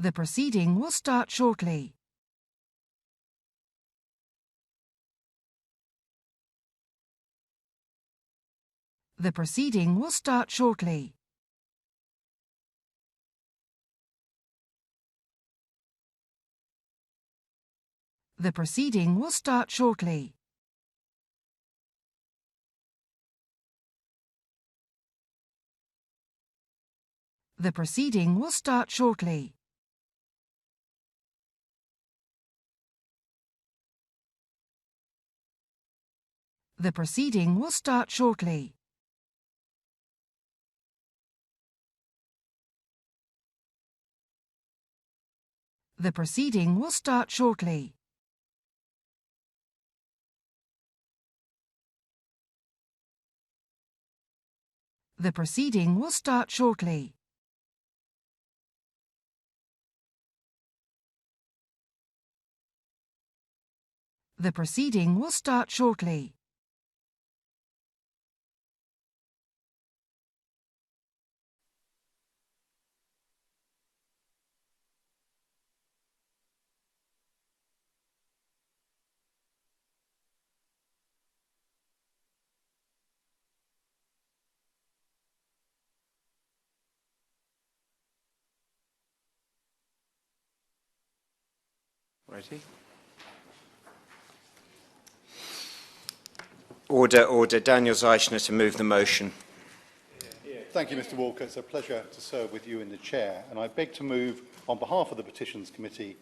The proceeding will start shortly. The proceeding will start shortly. The proceeding will start shortly. The proceeding will start shortly. The proceeding will start shortly. The proceeding will start shortly. The proceeding will start shortly. The proceeding will start shortly. Ready? Order. Daniel Zeichner to move the motion. Thank you, Mr. Walker. It's a pleasure to serve with you in the chair, and I beg to move on behalf of the Petitions Committee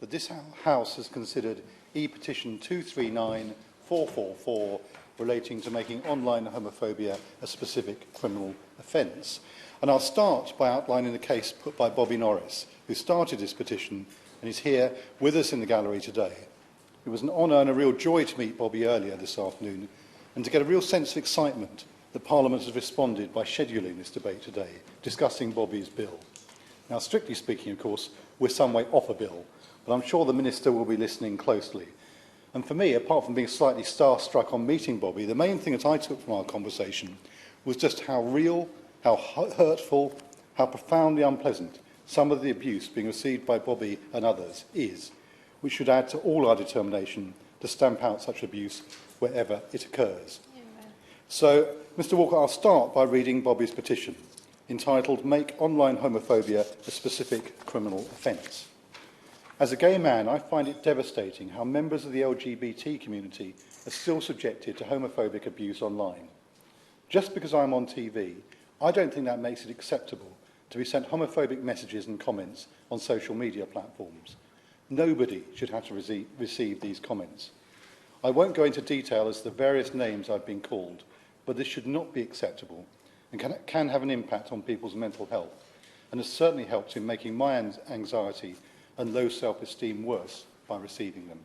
that this House has considered e-petition 239444 relating to making online homophobia a specific criminal offence. And I'll start by outlining the case put by Bobby Norris, who started this petition and is here with us in the gallery today. It was an honour and a real joy to meet Bobby earlier this afternoon and to get a real sense of excitement that Parliament has responded by scheduling this debate today, discussing Bobby's bill. Now, strictly speaking, of course, we're some way off a bill, but I'm sure the Minister will be listening closely. And for me, apart from being slightly starstruck on meeting Bobby, the main thing that I took from our conversation was just how real, how hurtful, how profoundly unpleasant some of the abuse being received by Bobby and others is, which should add to all our determination to stamp out such abuse wherever it occurs. So, Mr. Walker, I'll start by reading Bobby's petition, entitled Make Online Homophobia a Specific Criminal Offence. As a gay man, I find it devastating how members of the LGBT community are still subjected to homophobic abuse online. Just because I'm on TV, I don't think that makes it acceptable to be sent homophobic messages and comments on social media platforms. Nobody should have to receive these comments. I won't go into detail as to the various names I've been called, but this should not be acceptable and can have an impact on people's mental health, and has certainly helped in making my anxiety and low self-esteem worse by receiving them.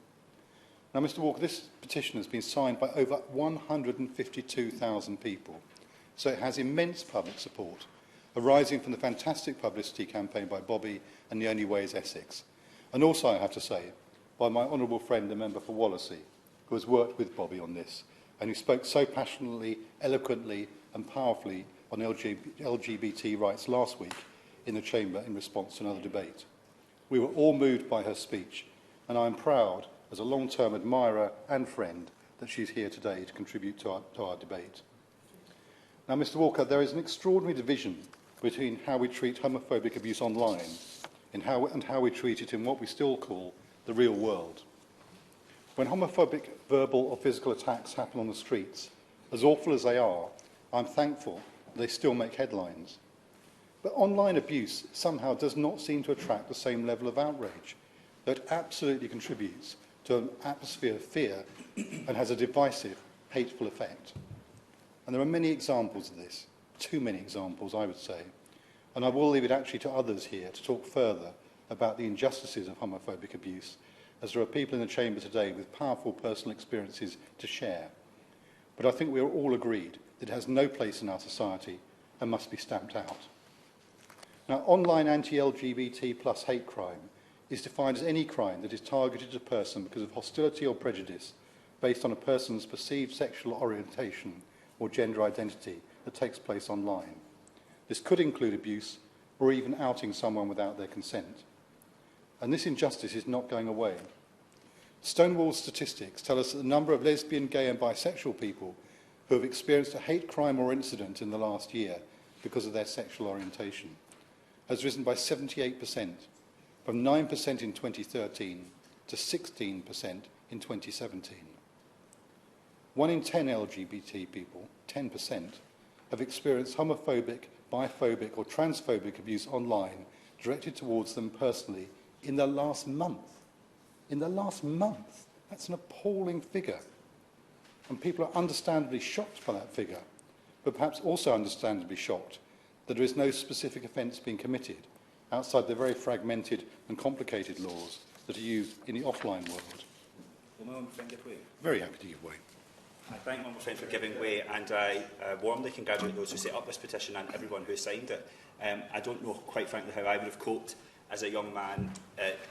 Now, Mr. Walker, this petition has been signed by over 152,000 people, so it has immense public support, arising from the fantastic publicity campaign by Bobby and The Only Way is Essex, and also, I have to say, by my honourable friend, the member for Wallasey, who has worked with Bobby on this, and who spoke so passionately, eloquently and powerfully on LGBT rights last week in the Chamber in response to another debate. We were all moved by her speech, and I am proud, as a long-term admirer and friend, that she's here today to contribute to our debate. Now, Mr. Walker, there is an extraordinary division between how we treat homophobic abuse online and how we treat it in what we still call the real world. When homophobic verbal or physical attacks happen on the streets, as awful as they are, I'm thankful they still make headlines. But online abuse somehow does not seem to attract the same level of outrage, though it absolutely contributes to an atmosphere of fear and has a divisive, hateful effect. And there are many examples of this, too many examples, I would say, and I will leave it actually to others here to talk further about the injustices of homophobic abuse, as there are people in the chamber today with powerful personal experiences to share. But I think we are all agreed that it has no place in our society and must be stamped out. Now, online anti-LGBT plus hate crime is defined as any crime that is targeted at a person because of hostility or prejudice based on a person's perceived sexual orientation or gender identity that takes place online. This could include abuse or even outing someone without their consent. and this injustice is not going away. Stonewall's statistics tell us that the number of lesbian, gay and bisexual people who have experienced a hate crime or incident in the last year because of their sexual orientation has risen by 78%, from 9% in 2013 to 16% in 2017. 1 in 10 LGBT people, 10%, have experienced homophobic, biphobic or transphobic abuse online directed towards them personally in the last month. In the last month. That's an appalling figure. And people are understandably shocked by that figure, but perhaps also understandably shocked that there is no specific offence being committed outside the very fragmented and complicated laws that are used in the offline world. Will my honourable friend give way? Very happy to give way. I thank my honourable friend for giving way, and I warmly congratulate those who set up this petition and everyone who signed it. I don't know, quite frankly, how I would have coped as a young man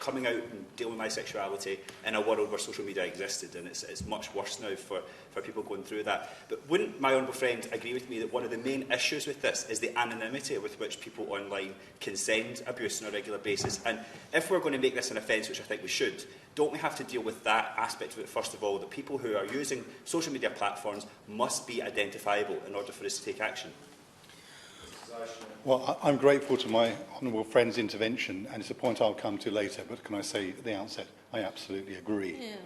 coming out and dealing with my sexuality in a world where social media existed, and it's much worse now for people going through that. But wouldn't my honourable friend agree with me that one of the main issues with this is the anonymity with which people online can send abuse on a regular basis? And if we're going to make this an offence, which I think we should, don't we have to deal with that aspect of it first of all, that people who are using social media platforms must be identifiable in order for us to take action? Well, I'm grateful to my honourable friend's intervention, and it's a point I'll come to later, but can I say at the outset, I absolutely agree. Yeah.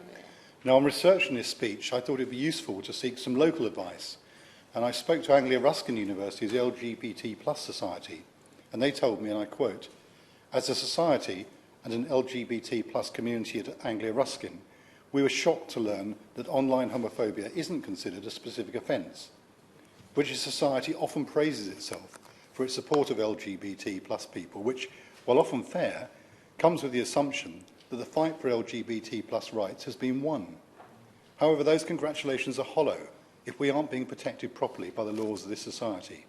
Now, on researching this speech, I thought it would be useful to seek some local advice, and I spoke to Anglia Ruskin University's LGBT plus society, and they told me, and I quote, "As a society and an LGBT plus community at Anglia Ruskin, we were shocked to learn that online homophobia isn't considered a specific offence. British society often praises itself for its support of LGBT plus people, which, while often fair, comes with the assumption that the fight for LGBT plus rights has been won. However, those congratulations are hollow if we aren't being protected properly by the laws of this society.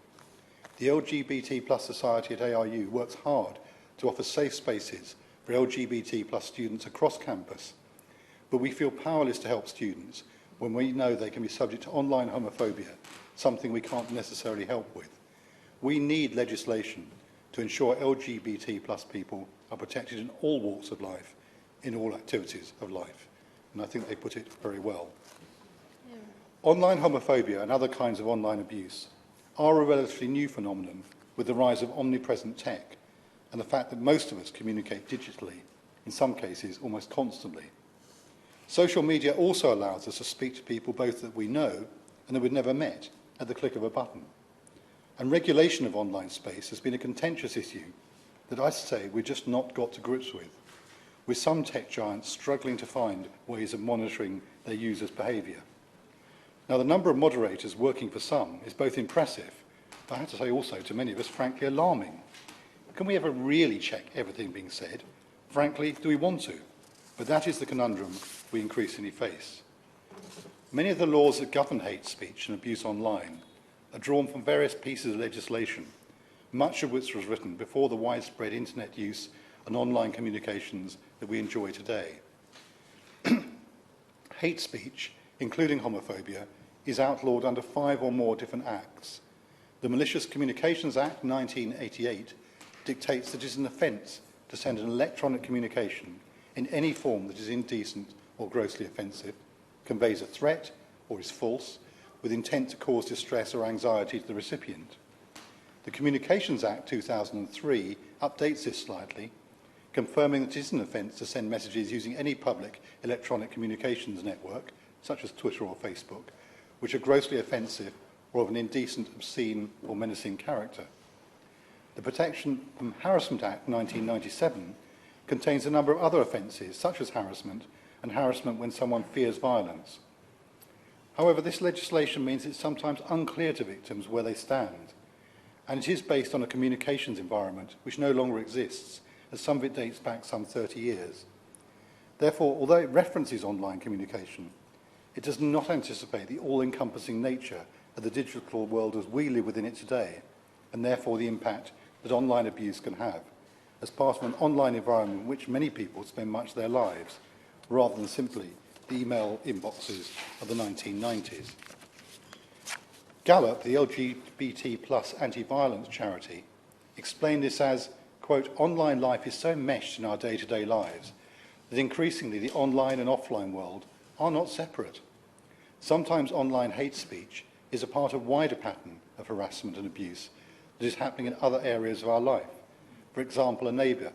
The LGBT plus society at ARU works hard to offer safe spaces for LGBT plus students across campus, but we feel powerless to help students when we know they can be subject to online homophobia, something we can't necessarily help with. We need legislation to ensure LGBT plus people are protected in all walks of life, in all activities of life." And I think they put it very well. Yeah. Online homophobia and other kinds of online abuse are a relatively new phenomenon with the rise of omnipresent tech and the fact that most of us communicate digitally, in some cases almost constantly. Social media also allows us to speak to people both that we know and that we've never met at the click of a button. And regulation of online space has been a contentious issue that I say we've just not got to grips with some tech giants struggling to find ways of monitoring their users' behaviour. Now, the number of moderators working for some is both impressive, but I have to say also, to many of us, frankly alarming. Can we ever really check everything being said? Frankly, do we want to? But that is the conundrum we increasingly face. Many of the laws that govern hate speech and abuse online are drawn from various pieces of legislation, much of which was written before the widespread internet use and online communications that we enjoy today. Hate speech, including homophobia, is outlawed under 5 or more different acts. The Malicious Communications Act 1988 dictates that it is an offence to send an electronic communication in any form that is indecent or grossly offensive, conveys a threat or is false, with intent to cause distress or anxiety to the recipient. The Communications Act 2003 updates this slightly, confirming that it is an offence to send messages using any public electronic communications network, such as Twitter or Facebook, which are grossly offensive or of an indecent, obscene or menacing character. The Protection from Harassment Act 1997 contains a number of other offences, such as harassment and harassment when someone fears violence. However, this legislation means it's sometimes unclear to victims where they stand, and it is based on a communications environment which no longer exists, as some of it dates back some 30 years. Therefore, although it references online communication, it does not anticipate the all-encompassing nature of the digital world as we live within it today, and therefore the impact that online abuse can have, as part of an online environment in which many people spend much of their lives, rather than simply the email inboxes of the 1990s. Gallup, the LGBT plus anti-violence charity, explained this as, quote, online life is so enmeshed in our day-to-day lives that increasingly the online and offline world are not separate. Sometimes online hate speech is a part of a wider pattern of harassment and abuse that is happening in other areas of our life. For example, a neighbour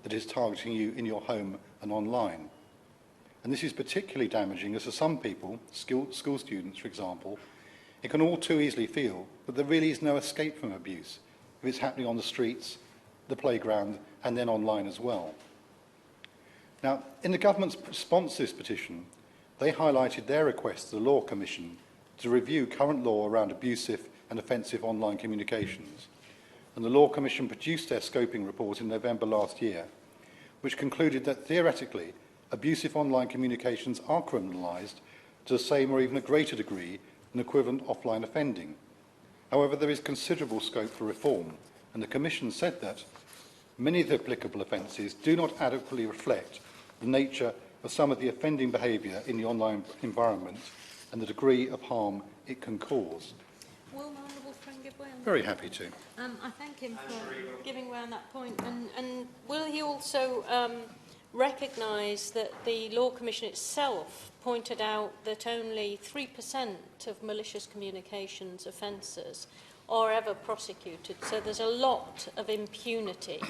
that is targeting you in your home and online. And this is particularly damaging as for some people, school students for example, it can all too easily feel that there really is no escape from abuse if it's happening on the streets, the playground and then online as well. Now, in the government's response to this petition, they highlighted their request to the Law Commission to review current law around abusive and offensive online communications. And the Law Commission produced their scoping report in November last year, which concluded that theoretically, abusive online communications are criminalised to the same or even a greater degree than equivalent offline offending. However, there is considerable scope for reform, and the Commission said that many of the applicable offences do not adequately reflect the nature of some of the offending behaviour in the online environment and the degree of harm it can cause. Will my honourable friend give way on that? Very happy to. I thank him for giving way on that point. And will he also recognise that the Law Commission itself pointed out that only 3% of malicious communications offences are ever prosecuted? So there's a lot of impunity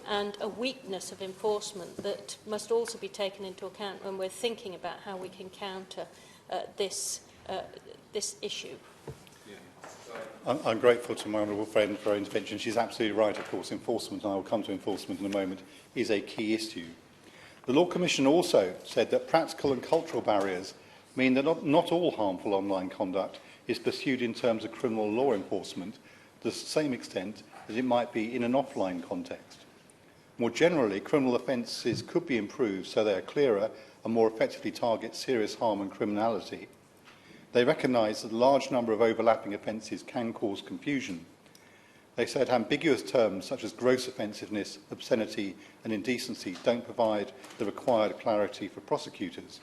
and a weakness of enforcement that must also be taken into account when we're thinking about how we can counter this issue. I'm grateful to my honourable friend for her intervention. She's absolutely right, of course. Enforcement, and I will come to enforcement in a moment, is a key issue. The Law Commission also said that practical and cultural barriers mean that not all harmful online conduct is pursued in terms of criminal law enforcement to the same extent as it might be in an offline context. More generally, criminal offences could be improved so they are clearer and more effectively target serious harm and criminality. They recognise that a large number of overlapping offences can cause confusion. They said ambiguous terms such as gross offensiveness, obscenity and indecency don't provide the required clarity for prosecutors.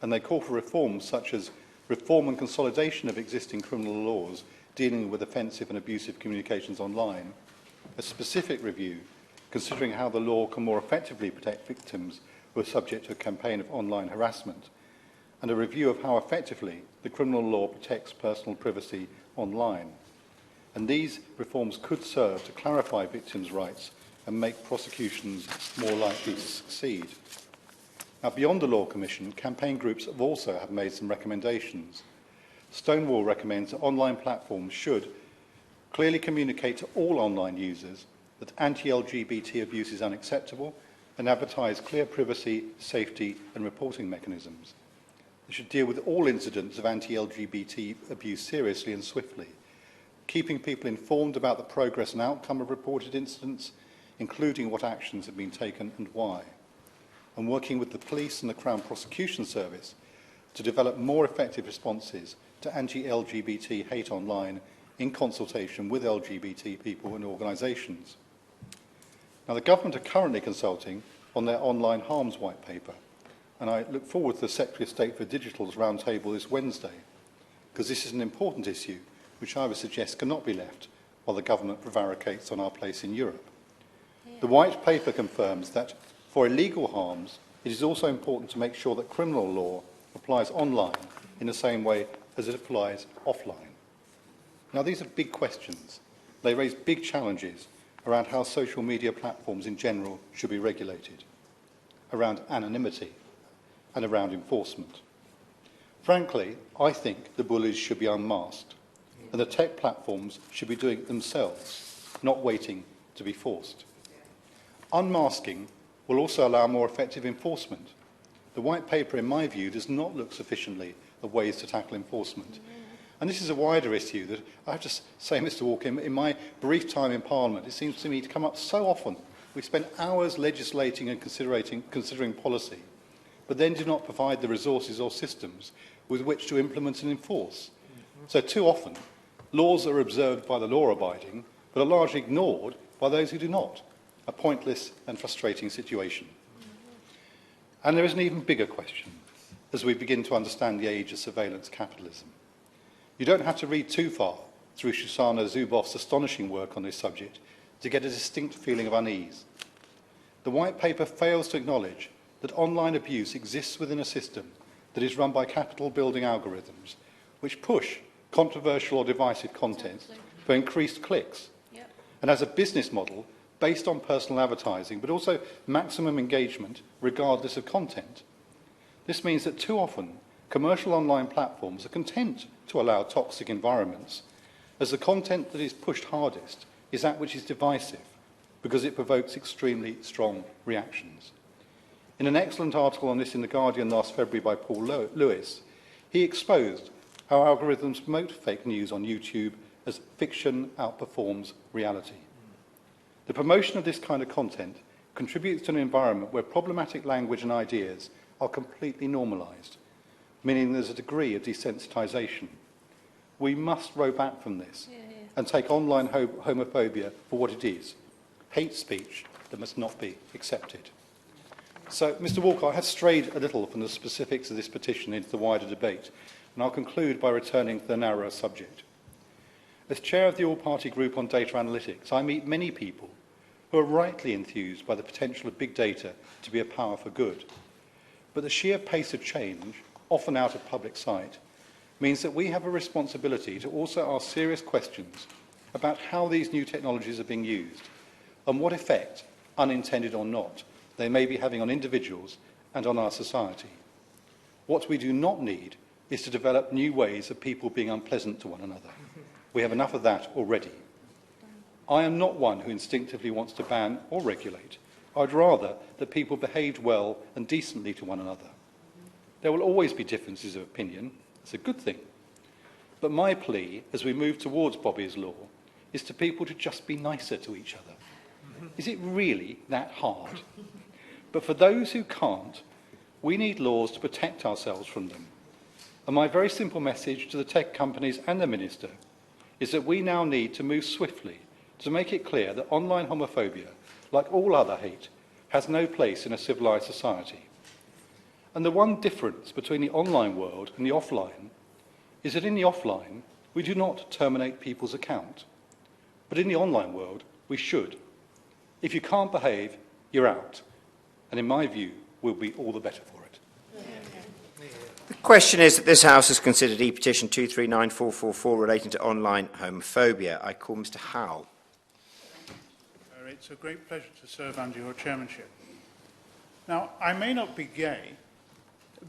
And they call for reforms such as reform and consolidation of existing criminal laws dealing with offensive and abusive communications online, a specific review considering how the law can more effectively protect victims who are subject to a campaign of online harassment, and a review of how effectively the criminal law protects personal privacy online. And these reforms could serve to clarify victims' rights and make prosecutions more likely to succeed. Now, beyond the Law Commission, campaign groups have also made some recommendations. Stonewall recommends that online platforms should clearly communicate to all online users that anti-LGBT abuse is unacceptable and advertise clear privacy, safety and reporting mechanisms. They should deal with all incidents of anti-LGBT abuse seriously and swiftly, keeping people informed about the progress and outcome of reported incidents, including what actions have been taken and why, and working with the police and the Crown Prosecution Service to develop more effective responses to anti-LGBT hate online in consultation with LGBT people and organisations. Now, the government are currently consulting on their online harms white paper, and I look forward to the Secretary of State for Digital's roundtable this Wednesday, because this is an important issue which I would suggest cannot be left while the government prevaricates on our place in Europe. The white paper confirms that for illegal harms, it is also important to make sure that criminal law applies online in the same way as it applies offline. Now, these are big questions. They raise big challenges around how social media platforms in general should be regulated, around anonymity, and around enforcement. Frankly, I think the bullies should be unmasked, and the tech platforms should be doing it themselves, not waiting to be forced. Unmasking will also allow more effective enforcement. The white paper, in my view, does not look sufficiently at ways to tackle enforcement. And this is a wider issue that I have to say, Mr. Walker, in my brief time in Parliament, it seems to me to come up so often. We spend hours legislating and considering policy, but then do not provide the resources or systems with which to implement and enforce. So too often, laws are observed by the law-abiding, but are largely ignored by those who do not. A pointless and frustrating situation. And there is an even bigger question as we begin to understand the age of surveillance capitalism. You don't have to read too far through Shoshana Zuboff's astonishing work on this subject to get a distinct feeling of unease. The White Paper fails to acknowledge that online abuse exists within a system that is run by capital building algorithms which push controversial or divisive content for increased clicks, and as a business model based on personal advertising but also maximum engagement regardless of content. This means that too often commercial online platforms are content to allow toxic environments, as the content that is pushed hardest is that which is divisive because it provokes extremely strong reactions. In an excellent article on this in The Guardian last February by Paul Lewis, he exposed how algorithms promote fake news on YouTube as fiction outperforms reality. The promotion of this kind of content contributes to an environment where problematic language and ideas are completely normalised, meaning there's a degree of desensitisation. We must row back from this and take online homophobia for what it is, hate speech that must not be accepted. So, Mr Walker, I have strayed a little from the specifics of this petition into the wider debate, and I'll conclude by returning to the narrower subject. As chair of the all-party group on data analytics, I meet many people who are rightly enthused by the potential of big data to be a power for good. But the sheer pace of change, often out of public sight, means that we have a responsibility to also ask serious questions about how these new technologies are being used and what effect, unintended or not, they may be having on individuals and on our society. What we do not need is to develop new ways of people being unpleasant to one another. We have enough of that already. I am not one who instinctively wants to ban or regulate. I'd rather that people behaved well and decently to one another. There will always be differences of opinion. It's a good thing. But my plea, as we move towards Bobby's Law, is to people to just be nicer to each other. Is it really that hard? But for those who can't, we need laws to protect ourselves from them. And my very simple message to the tech companies and the Minister is that we now need to move swiftly to make it clear that online homophobia, like all other hate, has no place in a civilised society. And the one difference between the online world and the offline is that in the offline, we do not terminate people's account. But in the online world, we should. If you can't behave, you're out. And in my view, we'll be all the better for it. The question is that this House has considered e-petition 239444 relating to online homophobia. I call Mr Howell. It's a great pleasure to serve under your chairmanship. Now, I may not be gay,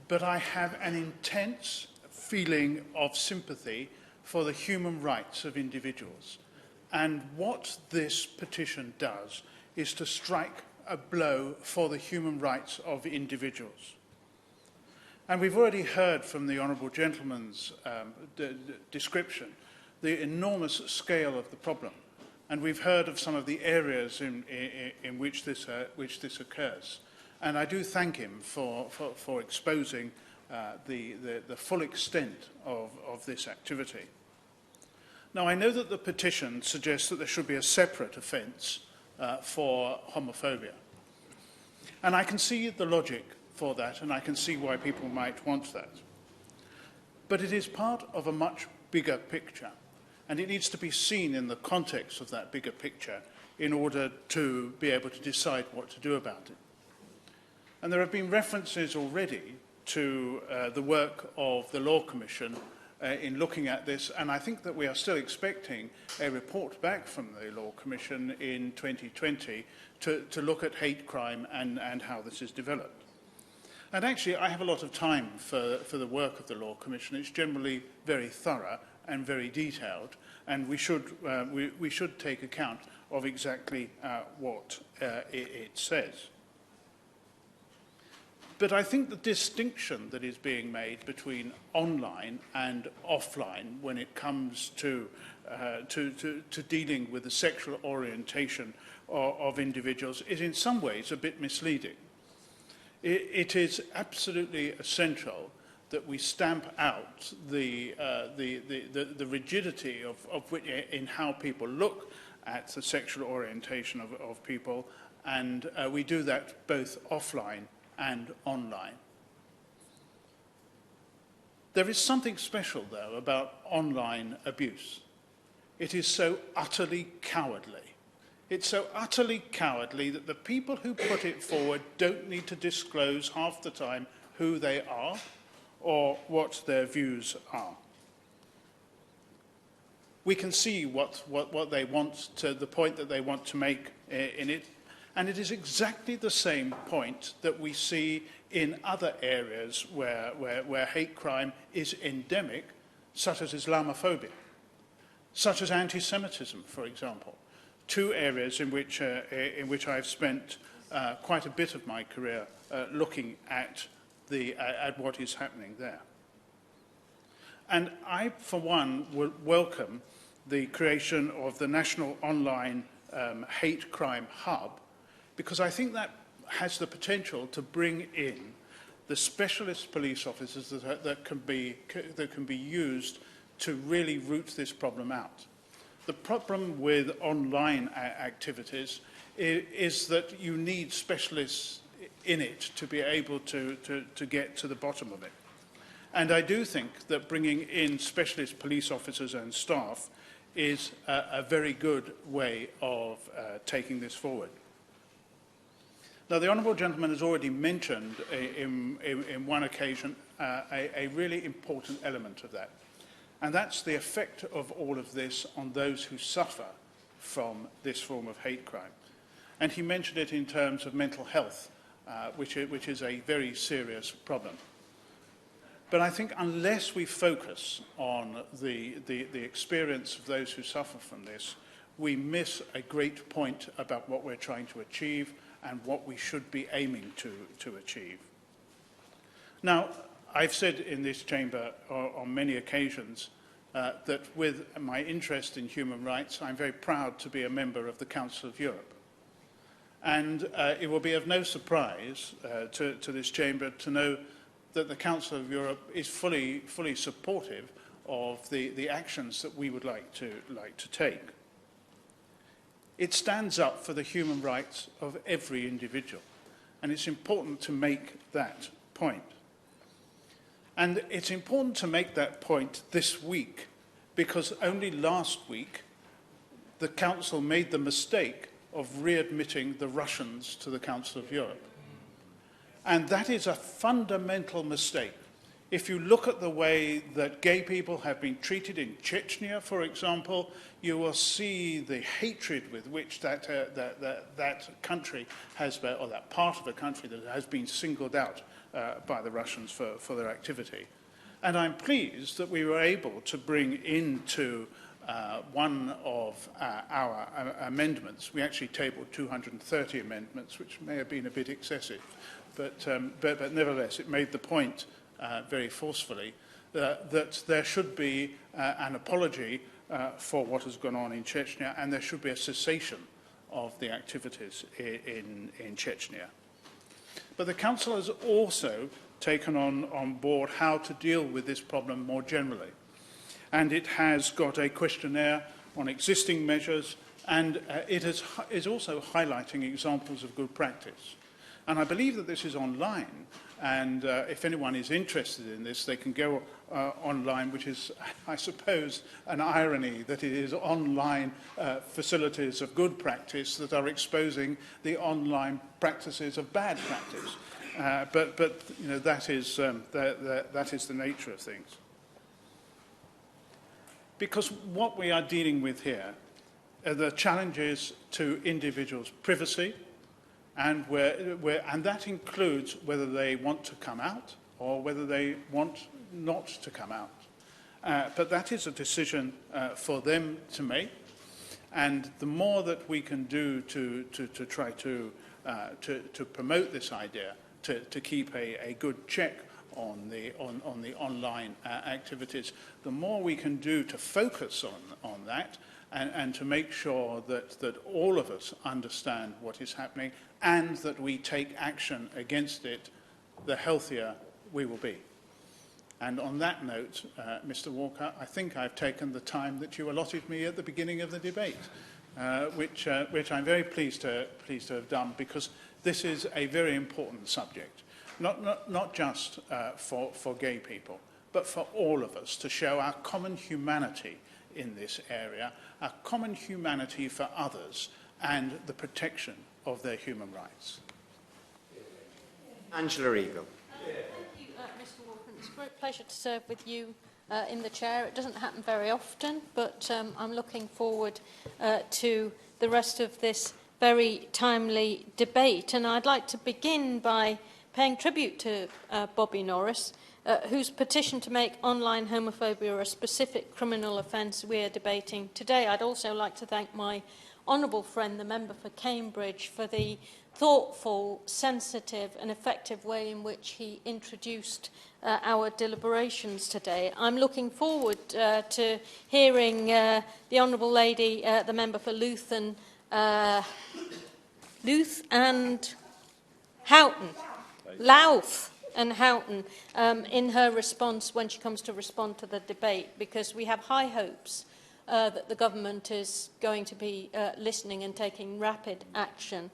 but I have an intense feeling of sympathy for the human rights of individuals. And what this petition does is to strike a blow for the human rights of individuals. And we've already heard from the Honourable Gentleman's description the enormous scale of the problem. And we've heard of some of the areas in which this occurs. And I do thank him for exposing the full extent of this activity. Now, I know that the petition suggests that there should be a separate offence for homophobia. And I can see the logic for that, and I can see why people might want that. But it is part of a much bigger picture, and it needs to be seen in the context of that bigger picture in order to be able to decide what to do about it. And there have been references already to the work of the Law Commission in looking at this, and I think that we are still expecting a report back from the Law Commission in 2020 to look at hate crime and how this is developed. And actually, I have a lot of time for the work of the Law Commission. It's generally very thorough and very detailed, and we should take account of exactly what it says. But I think the distinction that is being made between online and offline when it comes to dealing with the sexual orientation of individuals is in some ways a bit misleading. It is absolutely essential that we stamp out the rigidity in how people look at the sexual orientation of people, and we do that both offline and online. There is something special, though, about online abuse. It is so utterly cowardly. It's so utterly cowardly that the people who put it forward don't need to disclose half the time who they are or what their views are. We can see what they want to, the point that they want to make in it, and it is exactly the same point that we see in other areas where hate crime is endemic, such as Islamophobia, such as anti-Semitism, for example. Two areas in which I've spent quite a bit of my career looking at what is happening there. And I, for one, would welcome the creation of the National Online Hate Crime Hub, because I think that has the potential to bring in the specialist police officers that can be used to really root this problem out. The problem with online activities is that you need specialists in it to be able to get to the bottom of it. And I do think that bringing in specialist police officers and staff is a very good way of taking this forward. Now, the Honourable Gentleman has already mentioned in one occasion a really important element of that, and that's the effect of all of this on those who suffer from this form of hate crime. And he mentioned it in terms of mental health, which is a very serious problem. But I think unless we focus on the experience of those who suffer from this, we miss a great point about what we're trying to achieve and what we should be aiming to achieve. Now, I've said in this chamber on many occasions that with my interest in human rights, I'm very proud to be a member of the Council of Europe. And it will be of no surprise to this chamber to know that the Council of Europe is fully supportive of the actions that we would like to take. It stands up for the human rights of every individual, and it's important to make that point. And it's important to make that point this week, because only last week the Council made the mistake of readmitting the Russians to the Council of Europe. And that is a fundamental mistake. If you look at the way that gay people have been treated in Chechnya, for example, you will see the hatred with which that country has been, or that part of the country that has been singled out by the Russians for their activity. And I'm pleased that we were able to bring into one of our amendments. We actually tabled 230 amendments, which may have been a bit excessive, but nevertheless, it made the point very forcefully that there should be an apology for what has gone on in Chechnya, and there should be a cessation of the activities in Chechnya. But the Council has also taken on board how to deal with this problem more generally. And it has got a questionnaire on existing measures, and it is also highlighting examples of good practice. And I believe that this is online, and if anyone is interested in this, they can go online, which is, I suppose, an irony that it is online facilities of good practice that are exposing the online practices of bad practice. But you know, that is the nature of things. Because what we are dealing with here are the challenges to individuals' privacy, and that includes whether they want to come out or whether they want not to come out. But that is a decision for them to make, and the more that we can do to try to promote this idea, to keep a good check on the online activities, the more we can do to focus on that and to make sure that all of us understand what is happening and that we take action against it, the healthier we will be. And on that note, Mr. Walker, I think I've taken the time that you allotted me at the beginning of the debate, which I'm very pleased to have done, because this is a very important subject, not just for gay people, but for all of us, to show our common humanity in this area, our common humanity for others, and the protection of their human rights. Angela Eagle. Thank you, Mr. Walker. It's a great pleasure to serve with you in the chair. It doesn't happen very often, but I'm looking forward to the rest of this very timely debate. And I'd like to begin by paying tribute to Bobby Norris, whose petition to make online homophobia a specific criminal offence we are debating today. I'd also like to thank my honourable friend, the member for Cambridge, for the thoughtful, sensitive and effective way in which he introduced our deliberations today. I'm looking forward to hearing the honourable lady, the member for Louth and Houghton, Louth and Houghton, in her response when she comes to respond to the debate, because we have high hopes that the government is going to be listening and taking rapid action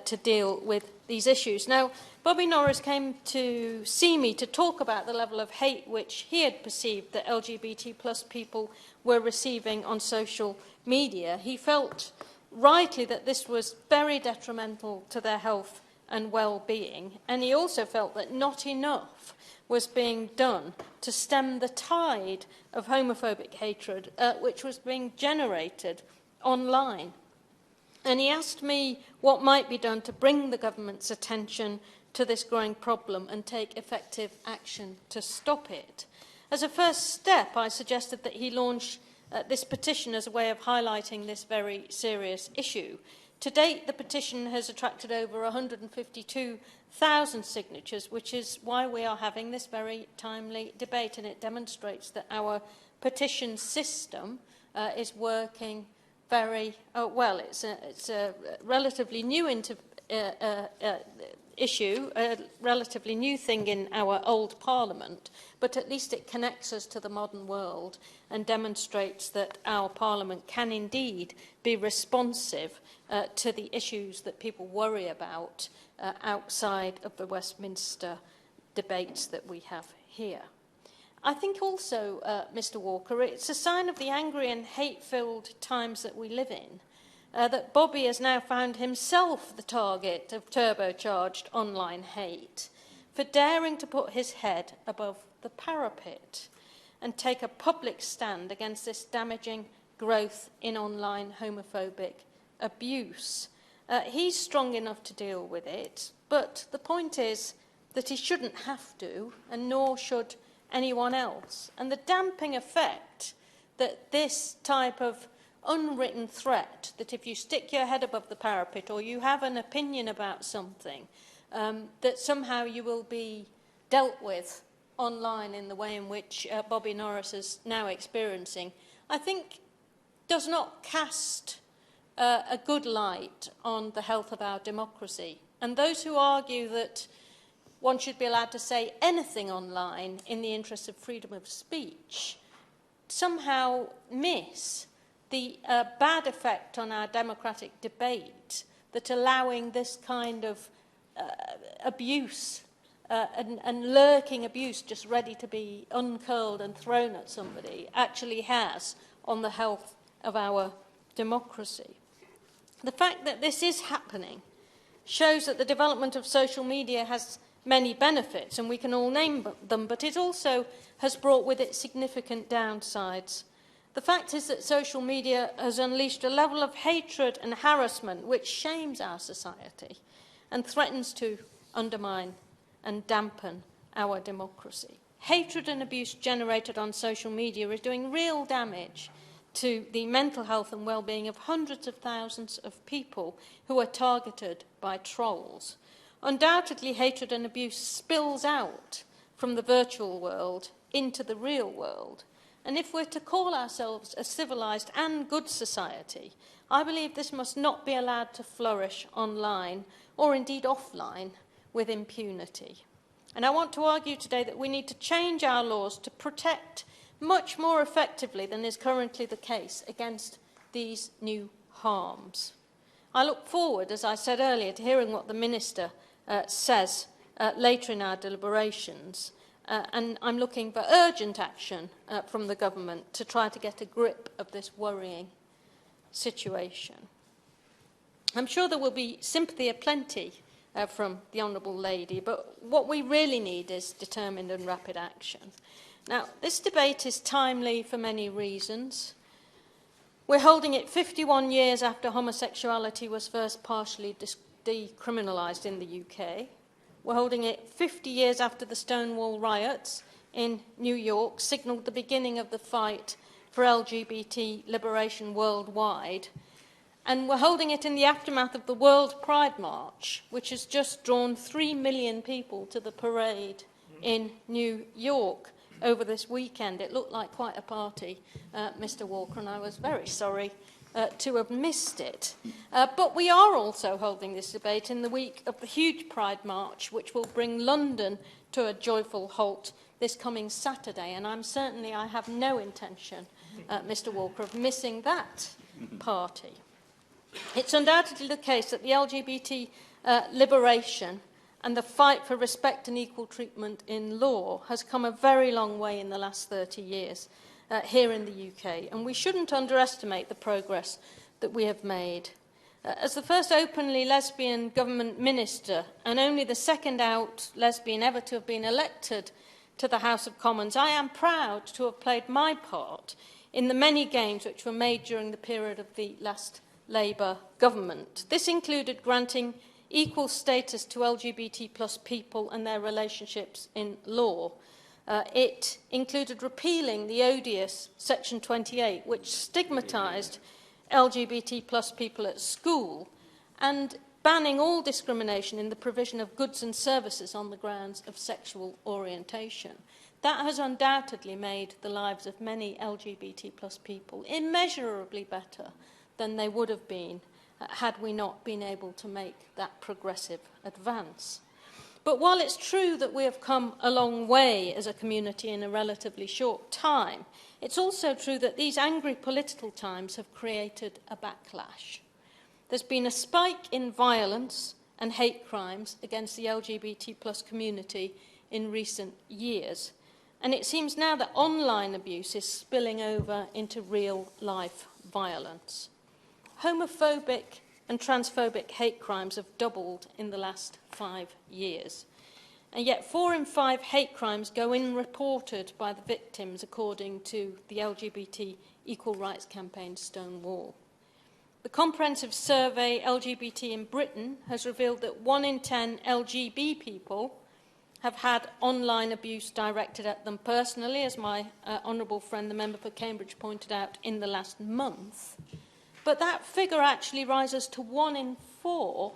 to deal with these issues. Now, Bobby Norris came to see me to talk about the level of hate which he had perceived that LGBT plus people were receiving on social media. He felt rightly that this was very detrimental to their health and well-being, and he also felt that not enough was being done to stem the tide of homophobic hatred which was being generated online. And he asked me what might be done to bring the government's attention to this growing problem and take effective action to stop it. As a first step, I suggested that he launch this petition as a way of highlighting this very serious issue. To date, the petition has attracted over 152,000 signatures, which is why we are having this very timely debate, and it demonstrates that our petition system is working very well. It's a relatively new issue, a relatively new thing in our old Parliament, but at least it connects us to the modern world and demonstrates that our Parliament can indeed be responsive to the issues that people worry about outside of the Westminster debates that we have here. I think also, Mr. Walker, it's a sign of the angry and hate-filled times that we live in that Bobby has now found himself the target of turbocharged online hate for daring to put his head above the parapet and take a public stand against this damaging growth in online homophobic abuse. He's strong enough to deal with it, but the point is that he shouldn't have to, and nor should anyone else. And the damping effect that this type of unwritten threat, that if you stick your head above the parapet or you have an opinion about something, that somehow you will be dealt with online in the way in which Bobby Norris is now experiencing, I think does not cast a good light on the health of our democracy. And those who argue that one should be allowed to say anything online in the interest of freedom of speech somehow miss the bad effect on our democratic debate that allowing this kind of abuse and lurking abuse just ready to be uncurled and thrown at somebody actually has on the health of our democracy. The fact that this is happening shows that the development of social media has many benefits, and we can all name them, but it also has brought with it significant downsides. The fact is that social media has unleashed a level of hatred and harassment which shames our society and threatens to undermine and dampen our democracy. Hatred and abuse generated on social media is doing real damage to the mental health and well-being of hundreds of thousands of people who are targeted by trolls. Undoubtedly, hatred and abuse spills out from the virtual world into the real world. And if we're to call ourselves a civilised and good society, I believe this must not be allowed to flourish online or indeed offline with impunity. And I want to argue today that we need to change our laws to protect much more effectively than is currently the case against these new harms. I look forward, as I said earlier, to hearing what the Minister says later in our deliberations, and I'm looking for urgent action from the government to try to get a grip of this worrying situation. I'm sure there will be sympathy aplenty from the Honourable Lady, but what we really need is determined and rapid action. Now, this debate is timely for many reasons. We're holding it 51 years after homosexuality was first partially decriminalised in the UK. We're holding it 50 years after the Stonewall riots in New York signalled the beginning of the fight for LGBT liberation worldwide. And we're holding it in the aftermath of the World Pride March, which has just drawn 3 million people to the parade in New York over this weekend. It looked like quite a party, Mr. Walker, and I was very sorry to have missed it. But we are also holding this debate in the week of the huge Pride March, which will bring London to a joyful halt this coming Saturday. And I have no intention, Mr. Walker, of missing that party. It's undoubtedly the case that the LGBT liberation and the fight for respect and equal treatment in law has come a very long way in the last 30 years here in the UK, and we shouldn't underestimate the progress that we have made. As the first openly lesbian government minister, and only the second out lesbian ever to have been elected to the House of Commons, I am proud to have played my part in the many gains which were made during the period of the last Labour government. This included granting equal status to LGBT plus people and their relationships in law. It included repealing the odious Section 28, which stigmatised LGBT plus people at school, and banning all discrimination in the provision of goods and services on the grounds of sexual orientation. That has undoubtedly made the lives of many LGBT plus people immeasurably better than they would have been had we not been able to make that progressive advance. But while it's true that we have come a long way as a community in a relatively short time, it's also true that these angry political times have created a backlash. There's been a spike in violence and hate crimes against the LGBT plus community in recent years, and it seems now that online abuse is spilling over into real-life violence. Homophobic and transphobic hate crimes have doubled in the last 5 years. And yet 4 in 5 hate crimes go unreported by the victims, according to the LGBT Equal Rights Campaign Stonewall. The comprehensive survey LGBT in Britain has revealed that 1 in 10 LGB people have had online abuse directed at them personally, as my honourable friend, the member for Cambridge, pointed out in the last month. But that figure actually rises to 1 in 4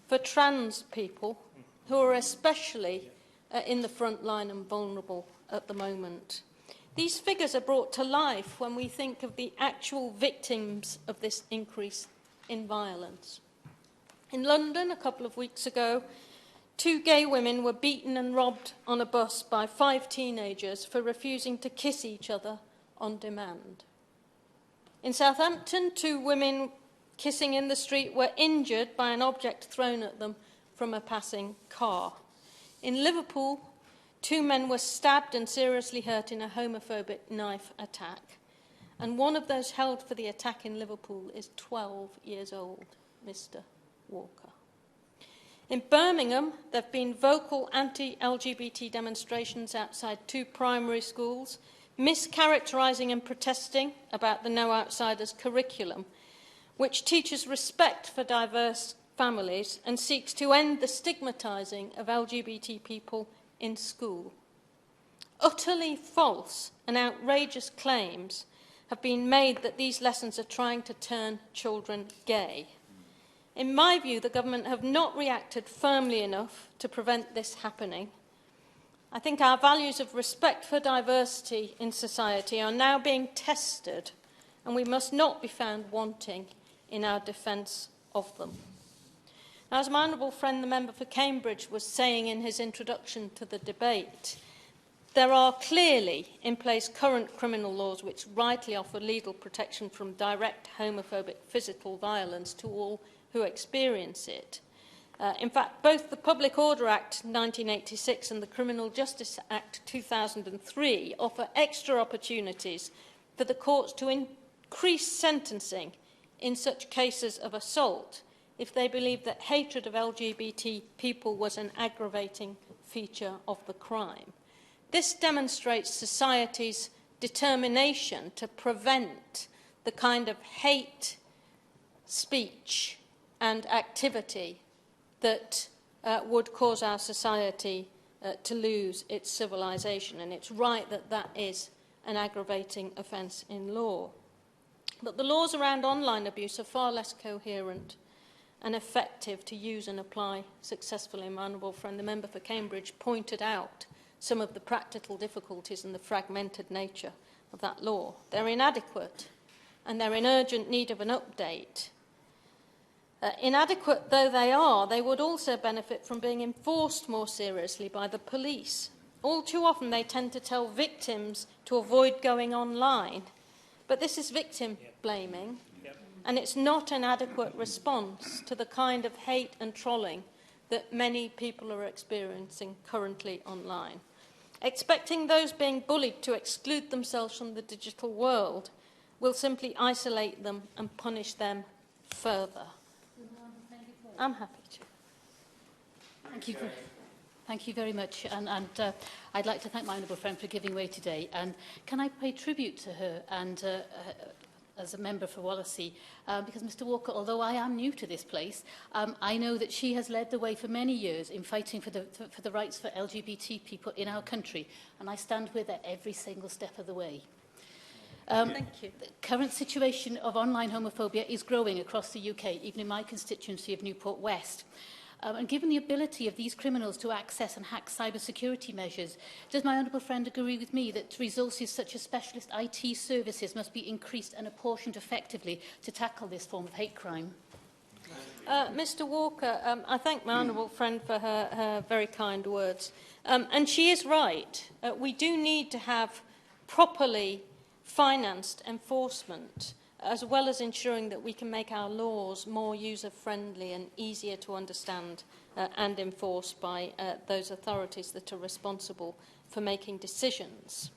for trans people, who are especially in the front line and vulnerable at the moment. These figures are brought to life when we think of the actual victims of this increase in violence. In London, a couple of weeks ago, 2 gay women were beaten and robbed on a bus by 5 teenagers for refusing to kiss each other on demand. In Southampton, 2 women kissing in the street were injured by an object thrown at them from a passing car. In Liverpool, 2 men were stabbed and seriously hurt in a homophobic knife attack. And one of those held for the attack in Liverpool is 12 years old, Mr. Walker. In Birmingham, there have been vocal anti-LGBT demonstrations outside 2 primary schools, mischaracterising and protesting about the No Outsiders curriculum, which teaches respect for diverse families and seeks to end the stigmatising of LGBT people in school. Utterly false and outrageous claims have been made that these lessons are trying to turn children gay. In my view, the government have not reacted firmly enough to prevent this happening. I think our values of respect for diversity in society are now being tested, and we must not be found wanting in our defence of them. Now, as my honourable friend, the member for Cambridge, was saying in his introduction to the debate, there are clearly in place current criminal laws which rightly offer legal protection from direct homophobic physical violence to all who experience it. In fact, both the Public Order Act 1986 and the Criminal Justice Act 2003 offer extra opportunities for the courts to increase sentencing in such cases of assault if they believed that hatred of LGBT people was an aggravating feature of the crime. This demonstrates society's determination to prevent the kind of hate speech and activity that would cause our society to lose its civilization. And it's right that that is an aggravating offence in law. But the laws around online abuse are far less coherent and effective to use and apply successfully. My honourable friend, the member for Cambridge, pointed out some of the practical difficulties and the fragmented nature of that law. They're inadequate and they're in urgent need of an update. Inadequate though they are, they would also benefit from being enforced more seriously by the police. All too often they tend to tell victims to avoid going online, but this is victim blaming, and it's not an adequate response to the kind of hate and trolling that many people are experiencing currently online. Expecting those being bullied to exclude themselves from the digital world will simply isolate them and punish them further. I'm happy to. Thank you. Thank you very much. And I'd like to thank my honourable friend for giving way today. And can I pay tribute to her and as a member for Wallasey, because Mr Walker, although I am new to this place, I know that she has led the way for many years in fighting for the rights for LGBT people in our country, and I stand with her every single step of the way. Thank you. The current situation of online homophobia is growing across the UK, even in my constituency of Newport West. And given the ability of these criminals to access and hack cybersecurity measures, does my honourable friend agree with me that resources such as specialist IT services must be increased and apportioned effectively to tackle this form of hate crime? Mr Walker, I thank my honourable friend for her very kind words. And she is right. We do need to have properly financed enforcement, as well as ensuring that we can make our laws more user-friendly and easier to understand and enforce by those authorities that are responsible for making decisions.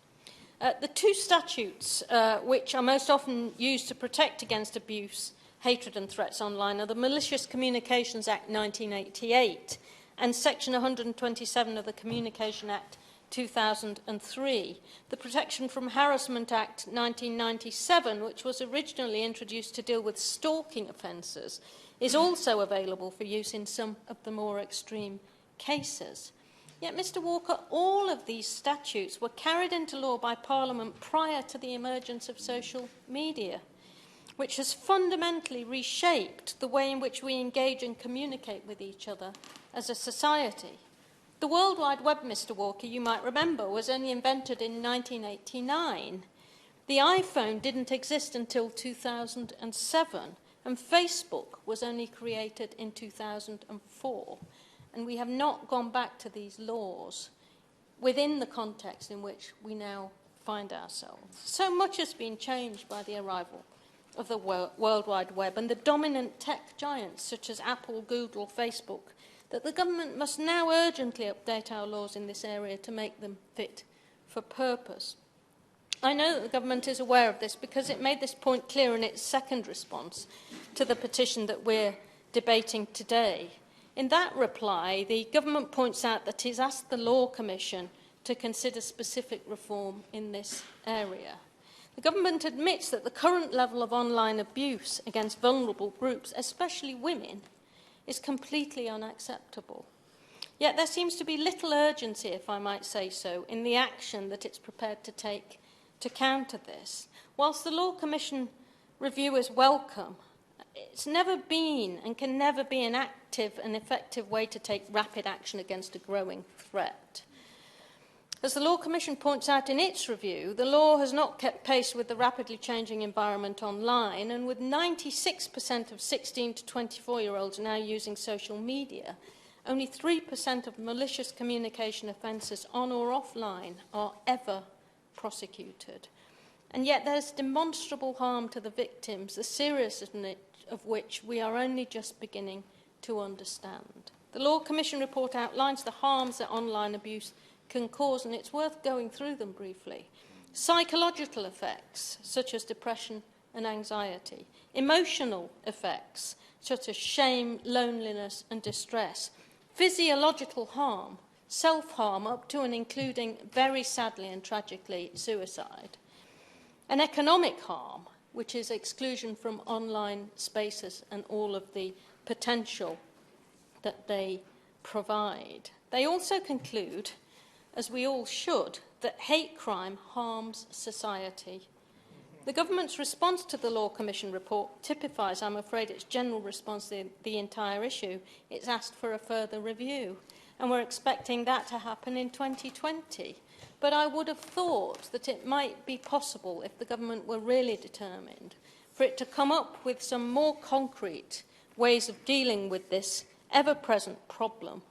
The two statutes which are most often used to protect against abuse, hatred and threats online are the Malicious Communications Act 1988 and Section 127 of the Communication Act 2003. The Protection from Harassment Act 1997, which was originally introduced to deal with stalking offences, is also available for use in some of the more extreme cases. Yet, Mr Walker, all of these statutes were carried into law by Parliament prior to the emergence of social media, which has fundamentally reshaped the way in which we engage and communicate with each other as a society. The World Wide Web, Mr Walker, you might remember, was only invented in 1989. The iPhone didn't exist until 2007, and Facebook was only created in 2004. And we have not gone back to these laws within the context in which we now find ourselves. So much has been changed by the arrival of the World Wide Web and the dominant tech giants such as Apple, Google, Facebook, that the government must now urgently update our laws in this area to make them fit for purpose. I know that the government is aware of this because it made this point clear in its second response to the petition that we're debating today. In that reply, the government points out that it's asked the Law Commission to consider specific reform in this area. The government admits that the current level of online abuse against vulnerable groups, especially women, is completely unacceptable. Yet there seems to be little urgency, if I might say so, in the action that it's prepared to take to counter this. Whilst the Law Commission review is welcome, it's never been and can never be an active and effective way to take rapid action against a growing threat. As the Law Commission points out in its review, the law has not kept pace with the rapidly changing environment online, and with 96% of 16 to 24-year-olds now using social media, only 3% of malicious communication offences on or offline are ever prosecuted. And yet there's demonstrable harm to the victims, the seriousness of which we are only just beginning to understand. The Law Commission report outlines the harms that online abuse can cause, and it's worth going through them briefly. Psychological effects, such as depression and anxiety. Emotional effects, such as shame, loneliness and distress. Physiological harm, self-harm, up to and including, very sadly and tragically, suicide. And economic harm, which is exclusion from online spaces and all of the potential that they provide. They also conclude, as we all should, that hate crime harms society. The government's response to the Law Commission report typifies, I'm afraid, its general response to the entire issue. It's asked for a further review, and we're expecting that to happen in 2020. But I would have thought that it might be possible, if the government were really determined, for it to come up with some more concrete ways of dealing with this ever-present problem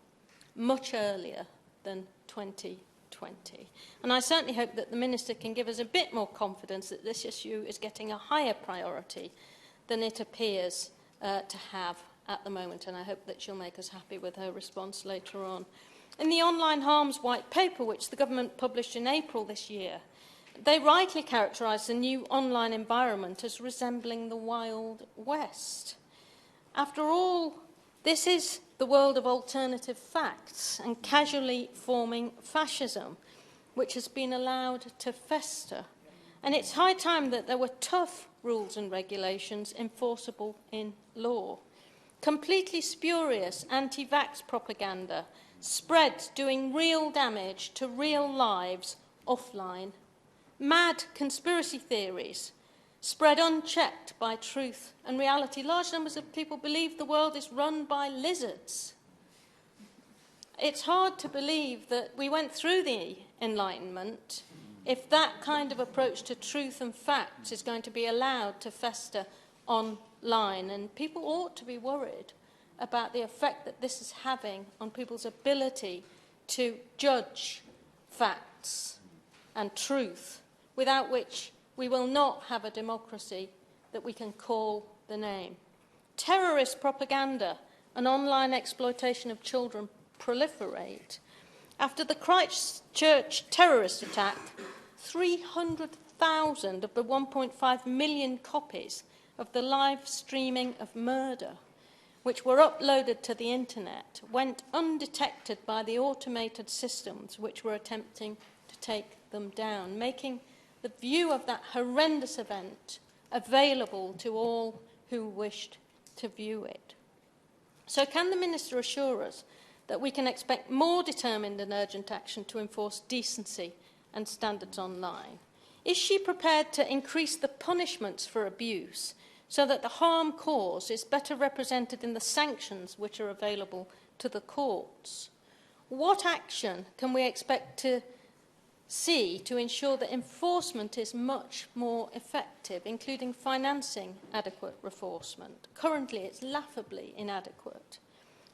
much earlier than 2020. And I certainly hope that the Minister can give us a bit more confidence that this issue is getting a higher priority than it appears to have at the moment, and I hope that she'll make us happy with her response later on. In the Online Harms White Paper, which the government published in April this year, they rightly characterise the new online environment as resembling the Wild West. After all, this is the world of alternative facts and casually forming fascism, which has been allowed to fester. And it's high time that there were tough rules and regulations enforceable in law. Completely spurious anti-vax propaganda spreads doing real damage to real lives offline. Mad conspiracy theories spread unchecked by truth and reality. Large numbers of people believe the world is run by lizards. It's hard to believe that we went through the Enlightenment if that kind of approach to truth and facts is going to be allowed to fester online. And people ought to be worried about the effect that this is having on people's ability to judge facts and truth, without which we will not have a democracy that we can call the name. Terrorist propaganda and online exploitation of children proliferate. After the Christchurch terrorist attack, 300,000 of the 1.5 million copies of the live streaming of murder, which were uploaded to the internet, went undetected by the automated systems which were attempting to take them down, making the view of that horrendous event available to all who wished to view it. So can the Minister assure us that we can expect more determined and urgent action to enforce decency and standards online? Is she prepared to increase the punishments for abuse so that the harm caused is better represented in the sanctions which are available to the courts? What action can we expect to see to ensure that enforcement is much more effective, including financing adequate enforcement? Currently, it's laughably inadequate.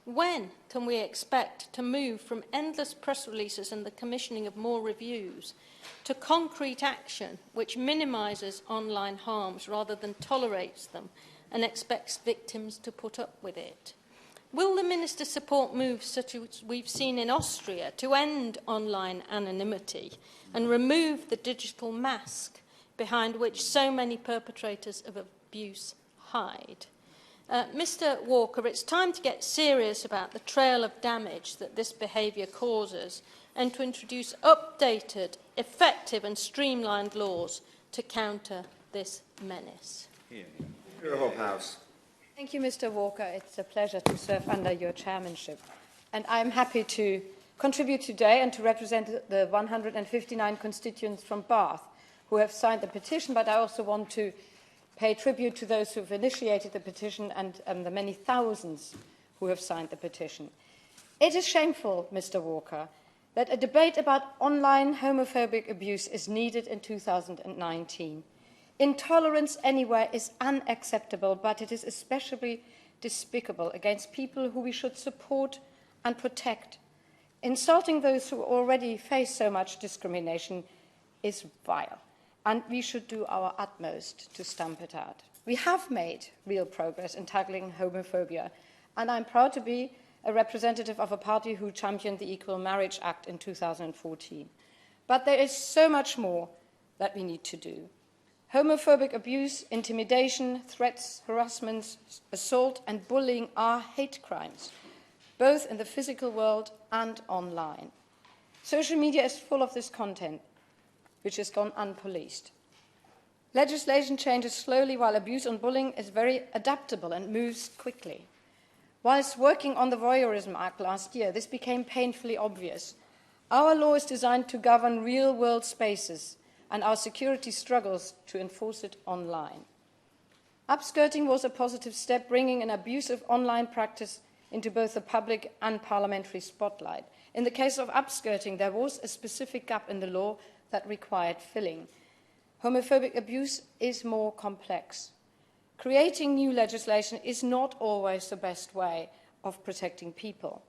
When can we expect to move from endless press releases and the commissioning of more reviews to concrete action which minimises online harms rather than tolerates them and expects victims to put up with it? Will the Minister support moves such as we've seen in Austria to end online anonymity and remove the digital mask behind which so many perpetrators of abuse hide? Mr. Walker, it's time to get serious about the trail of damage that this behaviour causes and to introduce updated, effective and streamlined laws to counter this menace. House. Thank you, Mr. Walker. It's a pleasure to serve under your chairmanship. And I'm happy to contribute today and to represent the 159 constituents from Bath who have signed the petition, but I also want to pay tribute to those who have initiated the petition and the many thousands who have signed the petition. It is shameful, Mr. Walker, that a debate about online homophobic abuse is needed in 2019. Intolerance anywhere is unacceptable, but it is especially despicable against people who we should support and protect. Insulting those who already face so much discrimination is vile, and we should do our utmost to stamp it out. We have made real progress in tackling homophobia, and I'm proud to be a representative of a party who championed the Equal Marriage Act in 2014. But there is so much more that we need to do. Homophobic abuse, intimidation, threats, harassment, assault and bullying are hate crimes, both in the physical world and online. Social media is full of this content, which has gone unpoliced. Legislation changes slowly, while abuse and bullying is very adaptable and moves quickly. Whilst working on the Voyeurism Act last year, this became painfully obvious. Our law is designed to govern real-world spaces, and our security struggles to enforce it online. Upskirting was a positive step, bringing an abusive online practice into both the public and parliamentary spotlight. In the case of upskirting, there was a specific gap in the law that required filling. Homophobic abuse is more complex. Creating new legislation is not always the best way of protecting people.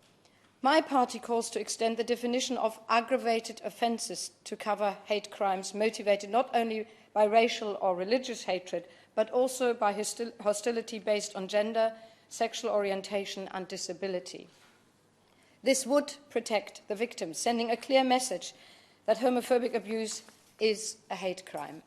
My party calls to extend the definition of aggravated offences to cover hate crimes motivated not only by racial or religious hatred, but also by hostility based on gender, sexual orientation and disability. This would protect the victims, sending a clear message that homophobic abuse is a hate crime.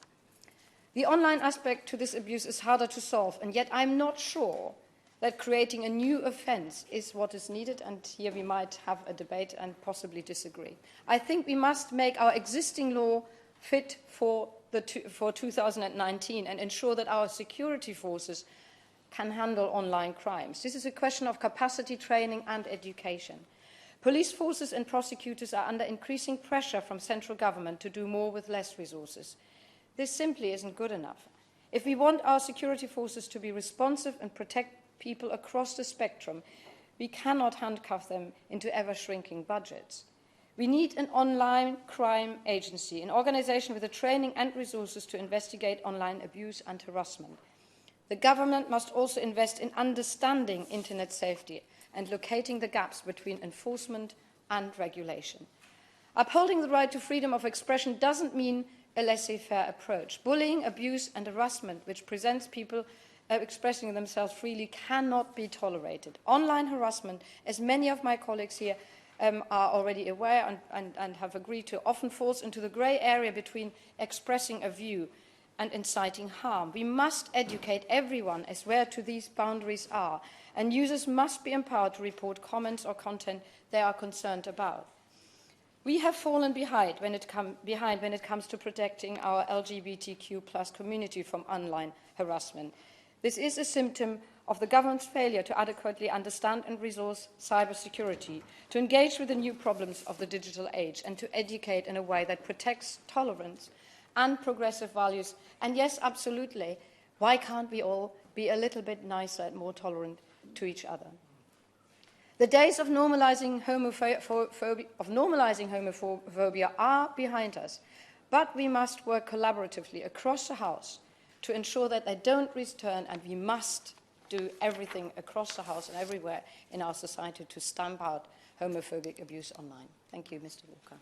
The online aspect to this abuse is harder to solve, and yet I'm not sure that creating a new offence is what is needed, and here we might have a debate and possibly disagree. I think we must make our existing law fit for 2019 and ensure that our security forces can handle online crimes. This is a question of capacity training and education. Police forces and prosecutors are under increasing pressure from central government to do more with less resources. This simply isn't good enough. If we want our security forces to be responsive and protect people across the spectrum, we cannot handcuff them into ever-shrinking budgets. We need an online crime agency, an organisation with the training and resources to investigate online abuse and harassment. The government must also invest in understanding internet safety and locating the gaps between enforcement and regulation. Upholding the right to freedom of expression doesn't mean a laissez-faire approach. Bullying, abuse and harassment, which presents people expressing themselves freely, cannot be tolerated. Online harassment, as many of my colleagues here are already aware and have agreed to, often falls into the grey area between expressing a view and inciting harm. We must educate everyone as where to these boundaries are, and users must be empowered to report comments or content they are concerned about. We have fallen behind when it comes to protecting our LGBTQ+ community from online harassment. This is a symptom of the government's failure to adequately understand and resource cybersecurity, to engage with the new problems of the digital age, and to educate in a way that protects tolerance and progressive values. And yes, absolutely, why can't we all be a little bit nicer and more tolerant to each other? The days of normalising homophobia are behind us, but we must work collaboratively across the House to ensure that they don't return, and we must do everything across the House and everywhere in our society to stamp out homophobic abuse online. Thank you, Mr. Walker.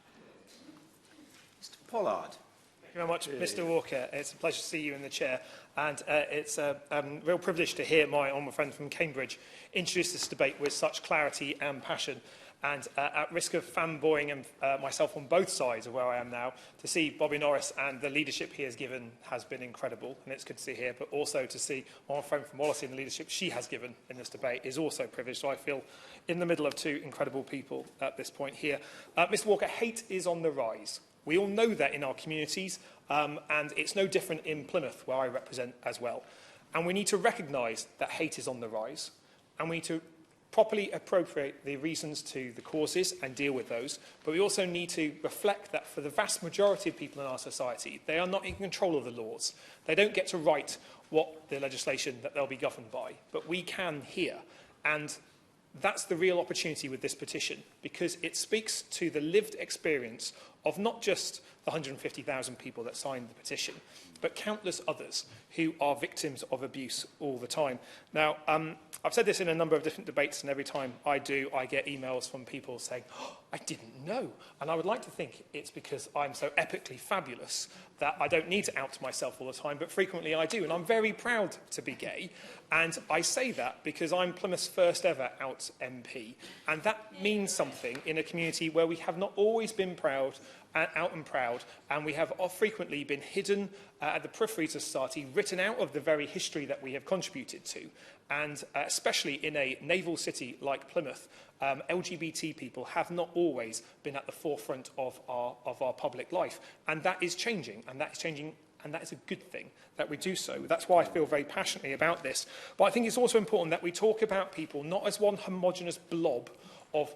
Mr. Pollard. Thank you very much, Mr. Walker. It's a pleasure to see you in the chair, and it's a real privilege to hear my honourable friend from Cambridge introduce this debate with such clarity and passion. And at risk of fanboying myself on both sides of where I am now, to see Bobby Norris and the leadership he has given has been incredible, and it's good to see here, but also to see my friend from Wallasey and the leadership she has given in this debate is also a privilege. So I feel in the middle of two incredible people at this point here. Mr. Walker, hate is on the rise. We all know that in our communities, and it's no different in Plymouth, where I represent as well. And we need to recognise that hate is on the rise, and we need to properly appropriate the reasons to the causes and deal with those, but we also need to reflect that for the vast majority of people in our society, they are not in control of the laws. They don't get to write what the legislation that they'll be governed by, but we can here. And that's the real opportunity with this petition, because it speaks to the lived experience of not just the 150,000 people that signed the petition, but countless others who are victims of abuse all the time. Now, I've said this in a number of different debates, and every time I do, I get emails from people saying, oh, I didn't know. And I would like to think it's because I'm so epically fabulous that I don't need to out myself all the time, but frequently I do. And I'm very proud to be gay. And I say that because I'm Plymouth's first ever out MP. And that means something in a community where we have not always been proud out and proud, and we have frequently been hidden at the peripheries of society, written out of the very history that we have contributed to. And especially in a naval city like Plymouth, LGBT people have not always been at the forefront of our public life. And that is changing, and that is changing, and that is a good thing that we do so. That's why I feel very passionately about this. But I think it's also important that we talk about people not as one homogenous blob of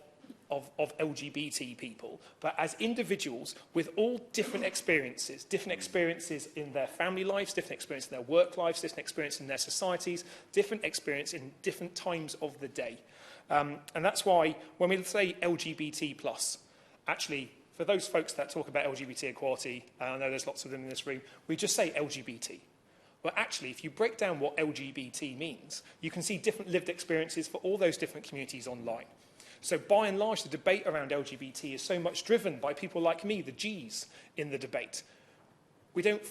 LGBT people, but as individuals with all different experiences in their family lives, different experiences in their work lives, different experiences in their societies, different experience in different times of the day. And that's why when we say LGBT+, actually, for those folks that talk about LGBT equality, and I know there's lots of them in this room, we just say LGBT. Well, actually, if you break down what LGBT means, you can see different lived experiences for all those different communities online. So by and large, the debate around LGBT is so much driven by people like me, the Gs, in the debate. We don't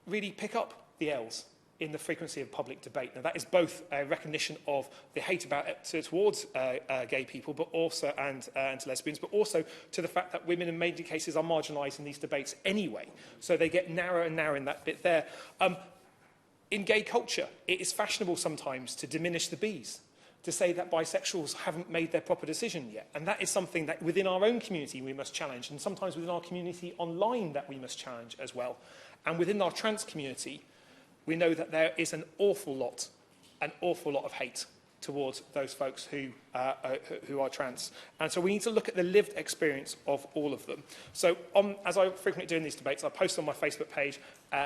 really pick up the Ls in the frequency of public debate. Now, that is both a recognition of the hate towards gay people, but also and to lesbians, but also to the fact that women in many cases are marginalised in these debates anyway. So they get narrower and narrower in that bit there. In gay culture, it is fashionable sometimes to diminish the Bs, to say that bisexuals haven't made their proper decision yet. And that is something that within our own community we must challenge, and sometimes within our community online that we must challenge as well. And within our trans community, we know that there is an awful lot of hate towards those folks who are trans. And so we need to look at the lived experience of all of them. So as I frequently do in these debates, I post on my Facebook page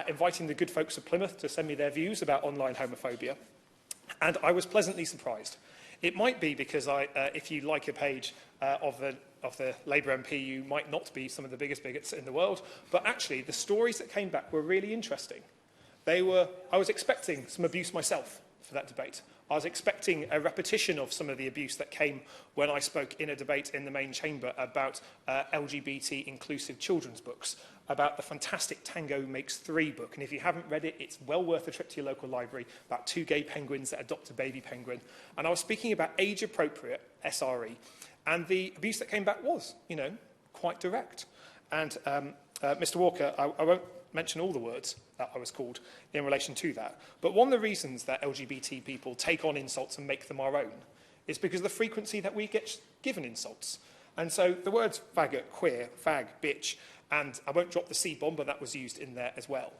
inviting the good folks of Plymouth to send me their views about online homophobia. And I was pleasantly surprised. It might be because if you like a page of the Labour MP, you might not be some of the biggest bigots in the world. But actually, the stories that came back were really interesting. I was expecting some abuse myself for that debate. I was expecting a repetition of some of the abuse that came when I spoke in a debate in the main chamber about LGBT inclusive children's books, about the fantastic Tango Makes 3 book. And if you haven't read it, it's well worth a trip to your local library, about 2 gay penguins that adopt a baby penguin. And I was speaking about age-appropriate SRE. And the abuse that came back was, quite direct. And Mr. Walker, I won't mention all the words that I was called in relation to that. But one of the reasons that LGBT people take on insults and make them our own is because of the frequency that we get given insults. And so the words faggot, queer, fag, bitch, and I won't drop the C-bomb, but that was used in there as well.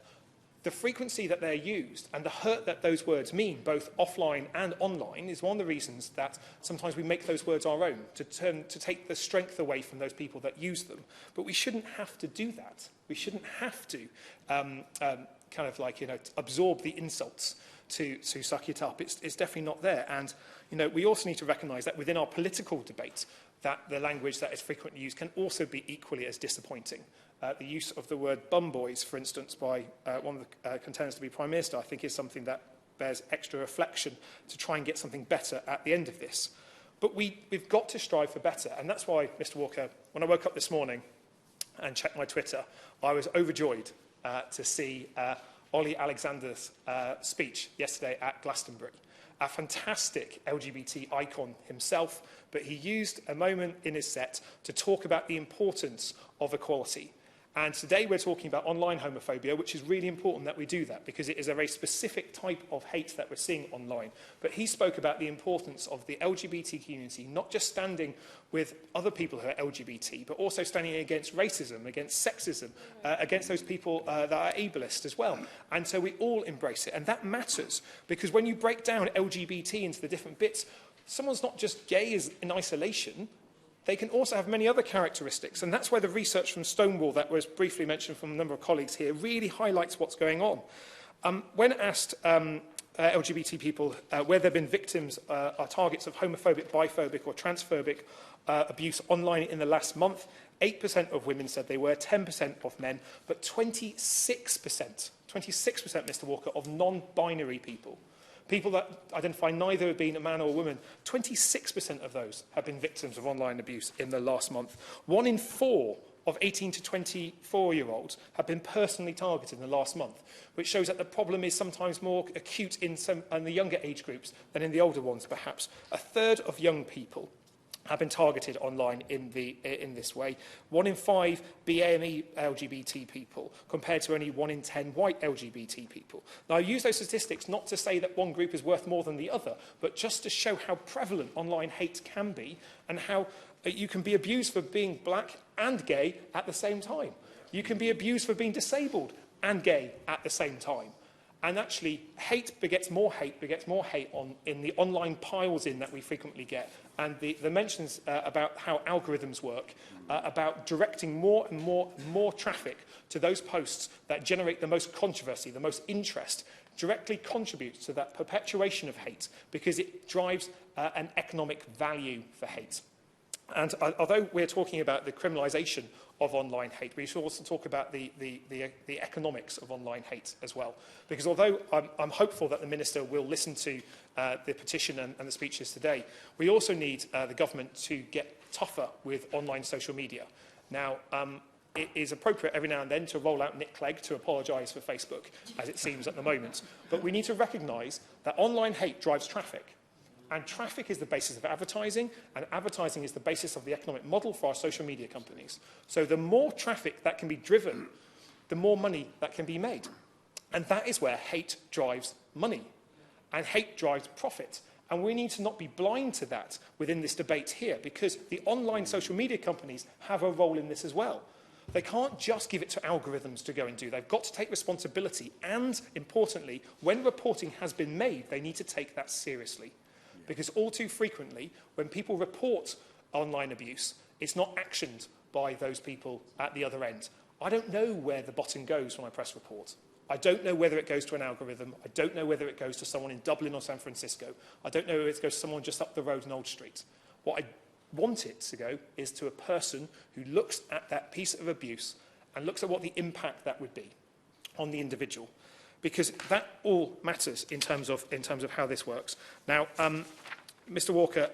The frequency that they're used and the hurt that those words mean, both offline and online, is one of the reasons that sometimes we make those words our own, to take the strength away from those people that use them. But we shouldn't have to do that. We shouldn't have to absorb the insults to suck it up. It's definitely not there. And, we also need to recognise that within our political debate, that the language that is frequently used can also be equally as disappointing. The use of the word bum boys, for instance, by one of the contenders to be Prime Minister, I think is something that bears extra reflection to try and get something better at the end of this. But we've got to strive for better. And that's why, Mr. Walker, when I woke up this morning and checked my Twitter, I was overjoyed to see Ollie Alexander's speech yesterday at Glastonbury. A fantastic LGBT icon himself, but he used a moment in his set to talk about the importance of equality. And today we're talking about online homophobia, which is really important that we do that because it is a very specific type of hate that we're seeing online. But he spoke about the importance of the LGBT community, not just standing with other people who are LGBT, but also standing against racism, against sexism, against those people that are ableist as well. And so we all embrace it. And that matters because when you break down LGBT into the different bits, someone's not just gay as in isolation. They can also have many other characteristics, and that's where the research from Stonewall that was briefly mentioned from a number of colleagues here really highlights what's going on. When asked LGBT people where they've been victims or targets of homophobic, biphobic or transphobic abuse online in the last month, 8% of women said they were, 10% of men, but 26%, Mr. Walker, of non-binary people that identify neither as being a man or a woman, 26% of those have been victims of online abuse in the last month. 1 in 4 of 18 to 24-year-olds have been personally targeted in the last month, which shows that the problem is sometimes more acute in the younger age groups than in the older ones, perhaps. A third of young people have been targeted online in this way. 1 in 5 BAME LGBT people compared to only 1 in 10 white LGBT people. Now, I use those statistics not to say that one group is worth more than the other, but just to show how prevalent online hate can be and how you can be abused for being black and gay at the same time. You can be abused for being disabled and gay at the same time. And actually, hate begets more hate in the online piles in that we frequently get. And the mentions about how algorithms work, about directing more and more traffic to those posts that generate the most controversy, the most interest, directly contributes to that perpetuation of hate because it drives an economic value for hate. And although we're talking about the criminalisation of online hate, we should also talk about the economics of online hate as well. Because although I'm hopeful that the Minister will listen to the petition and the speeches today, we also need the government to get tougher with online social media. Now, it is appropriate every now and then to roll out Nick Clegg to apologise for Facebook, as it seems at the moment. But we need to recognise that online hate drives traffic. And traffic is the basis of advertising, and advertising is the basis of the economic model for our social media companies. So the more traffic that can be driven, the more money that can be made. And that is where hate drives money, and hate drives profit. And we need to not be blind to that within this debate here, because the online social media companies have a role in this as well. They can't just give it to algorithms to go and do. They've got to take responsibility. And, importantly, when reporting has been made, they need to take that seriously. Because all too frequently, when people report online abuse, it's not actioned by those people at the other end. I don't know where the button goes when I press report. I don't know whether it goes to an algorithm. I don't know whether it goes to someone in Dublin or San Francisco. I don't know whether it goes to someone just up the road in Old Street. What I want it to go is to a person who looks at that piece of abuse and looks at what the impact that would be on the individual. Because that all matters in terms of how this works. Now, Mr. Walker,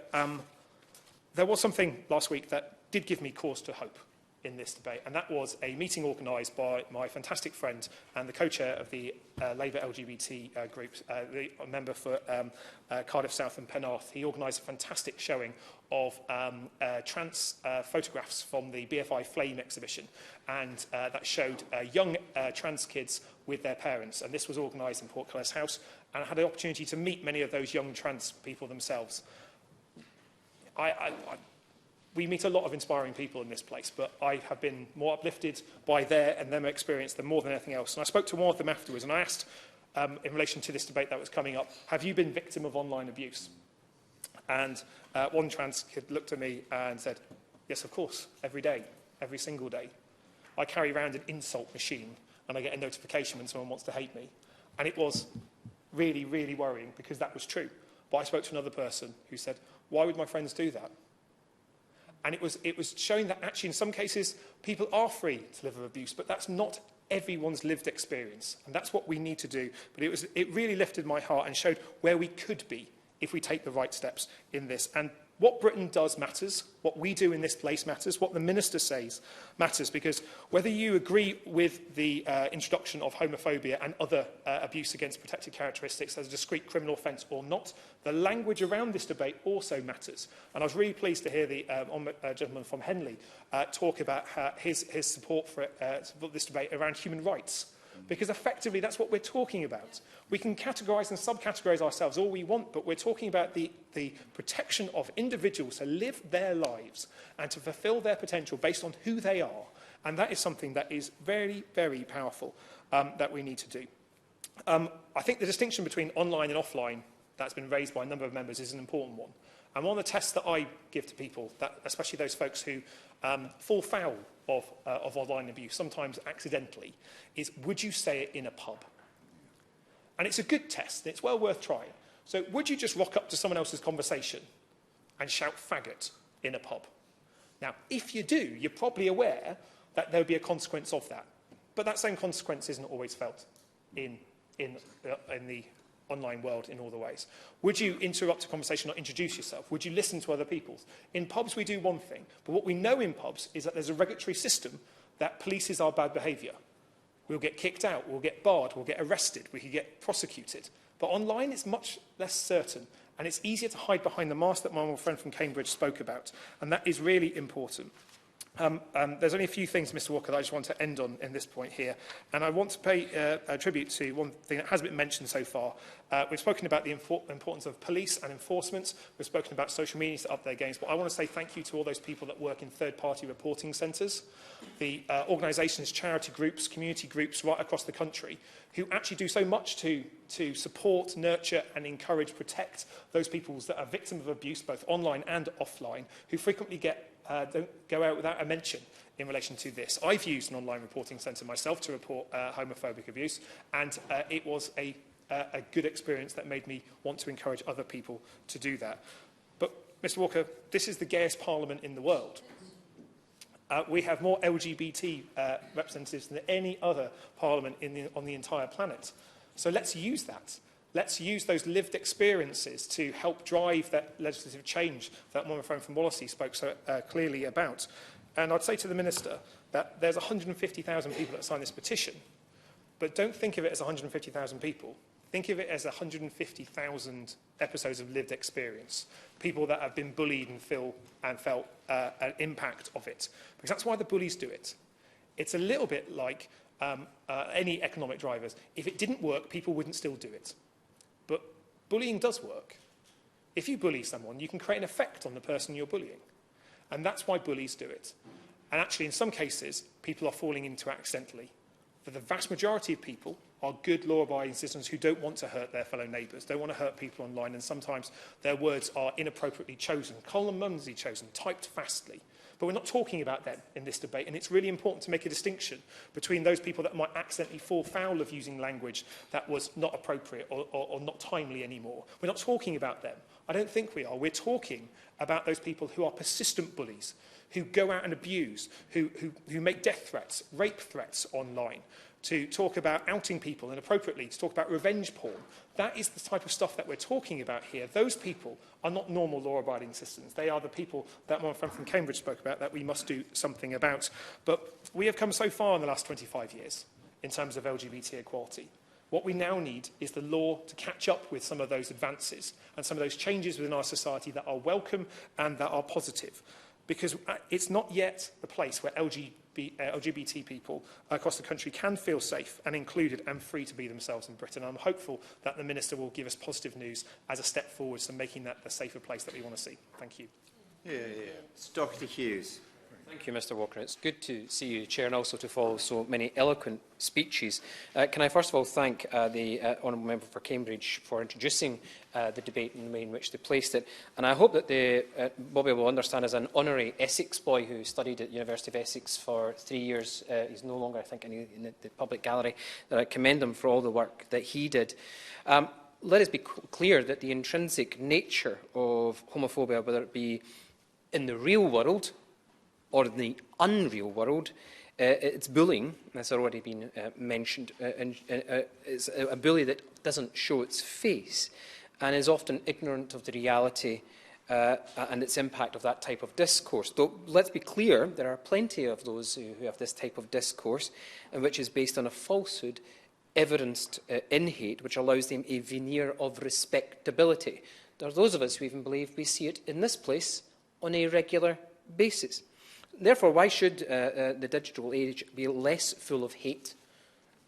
there was something last week that did give me cause to hope in this debate, and that was a meeting organised by my fantastic friend and the co-chair of the Labour LGBT group, the member for Cardiff South and Penarth. He organised a fantastic showing of trans photographs from the BFI Flame exhibition, and that showed young trans kids with their parents. And this was organised in Portcullis House, and I had the opportunity to meet many of those young trans people themselves. We meet a lot of inspiring people in this place, but I have been more uplifted by their and them experience than more than anything else. And I spoke to one of them afterwards, and I asked, in relation to this debate that was coming up, have you been victim of online abuse? And one trans kid looked at me and said, yes, of course, every day, every single day. I carry around an insult machine, and I get a notification when someone wants to hate me. And it was really, really worrying, because that was true. But I spoke to another person who said, why would my friends do that? And it was showing that actually in some cases people are free to live with abuse, but that's not everyone's lived experience. And that's what we need to do. But it really lifted my heart and showed where we could be if we take the right steps in this. And what Britain does matters. What we do in this place matters. What the Minister says matters. Because whether you agree with the introduction of homophobia and other abuse against protected characteristics as a discrete criminal offence or not, the language around this debate also matters. And I was really pleased to hear the gentleman from Henley talk about his support for this debate around human rights. Because effectively that's what we're talking about. We can categorise and subcategorise ourselves all we want, but we're talking about the protection of individuals to live their lives and to fulfil their potential based on who they are. And that is something that is very, very powerful that we need to do. I think the distinction between online and offline that's been raised by a number of members is an important one. And one of the tests that I give to people, especially those folks who fall foul of online abuse, sometimes accidentally, is would you say it in a pub? And it's a good test, and it's well worth trying. So would you just rock up to someone else's conversation and shout faggot in a pub? Now, if you do, you're probably aware that there would be a consequence of that. But that same consequence isn't always felt in the online world in all the ways. Would you interrupt a conversation or introduce yourself? Would you listen to other people? In pubs, we do one thing. But what we know in pubs is that there's a regulatory system that polices our bad behaviour. We'll get kicked out, we'll get barred, we'll get arrested, we could get prosecuted. But online, it's much less certain. And it's easier to hide behind the mask that my honourable friend from Cambridge spoke about. And that is really important. There's only a few things, Mr Walker, that I just want to end on in this point here. And I want to pay a tribute to one thing that has been mentioned so far. We've spoken about the importance of police and enforcement. We've spoken about social media to up their games. But I want to say thank you to all those people that work in third-party reporting centres, the organisations, charity groups, community groups right across the country who actually do so much to support, nurture and encourage, protect those people that are victims of abuse, both online and offline, who frequently don't go out without a mention in relation to this. I've used an online reporting centre myself to report homophobic abuse, and it was a good experience that made me want to encourage other people to do that. But, Mr Walker, this is the gayest parliament in the world. We have more LGBT representatives than any other parliament on the entire planet. So let's use that. Let's use those lived experiences to help drive that legislative change that my friend from Wallasey spoke so clearly about. And I'd say to the Minister that there's 150,000 people that signed this petition, but don't think of it as 150,000 people. Think of it as 150,000 episodes of lived experience, people that have been bullied and felt an impact of it. Because that's why the bullies do it. It's a little bit like any economic drivers. If it didn't work, people wouldn't still do it. But bullying does work. If you bully someone, you can create an effect on the person you're bullying. And that's why bullies do it. And actually, in some cases, people are falling into it accidentally. For the vast majority of people are good law-abiding citizens who don't want to hurt their fellow neighbours, don't want to hurt people online, and sometimes their words are inappropriately chosen, column-mumsy chosen, typed fastly. But we're not talking about them in this debate, and it's really important to make a distinction between those people that might accidentally fall foul of using language that was not appropriate or not timely anymore. We're not talking about them. I don't think we are. We're talking about those people who are persistent bullies, who go out and abuse, who make death threats, rape threats online, to talk about outing people inappropriately, to talk about revenge porn. That is the type of stuff that we're talking about here. Those people are not normal law-abiding citizens. They are the people that my friend from Cambridge spoke about that we must do something about. But we have come so far in the last 25 years in terms of LGBT equality. What we now need is the law to catch up with some of those advances and some of those changes within our society that are welcome and that are positive. Because it's not yet the place where LGBT people across the country can feel safe and included and free to be themselves in Britain. I'm hopeful that the Minister will give us positive news as a step forward to making that the safer place that we want to see. Thank you. Dr Hughes. Thank you, Mr Walker. It's good to see you, Chair, and also to follow so many eloquent speeches. Can I first of all thank the Honourable Member for Cambridge for introducing the debate in the way in which they placed it. And I hope that Bobby will understand as an honorary Essex boy who studied at the University of Essex for 3 years. He's no longer, I think, in the public gallery. That I commend him for all the work that he did. Let us be clear that the intrinsic nature of homophobia, whether it be in the real world or in the unreal world, it's bullying, as already been mentioned. It's a bully that doesn't show its face and is often ignorant of the reality and its impact of that type of discourse. Though, let's be clear, there are plenty of those who have this type of discourse, which is based on a falsehood evidenced in hate, which allows them a veneer of respectability. There are those of us who even believe we see it in this place on a regular basis. Therefore, why should the digital age be less full of hate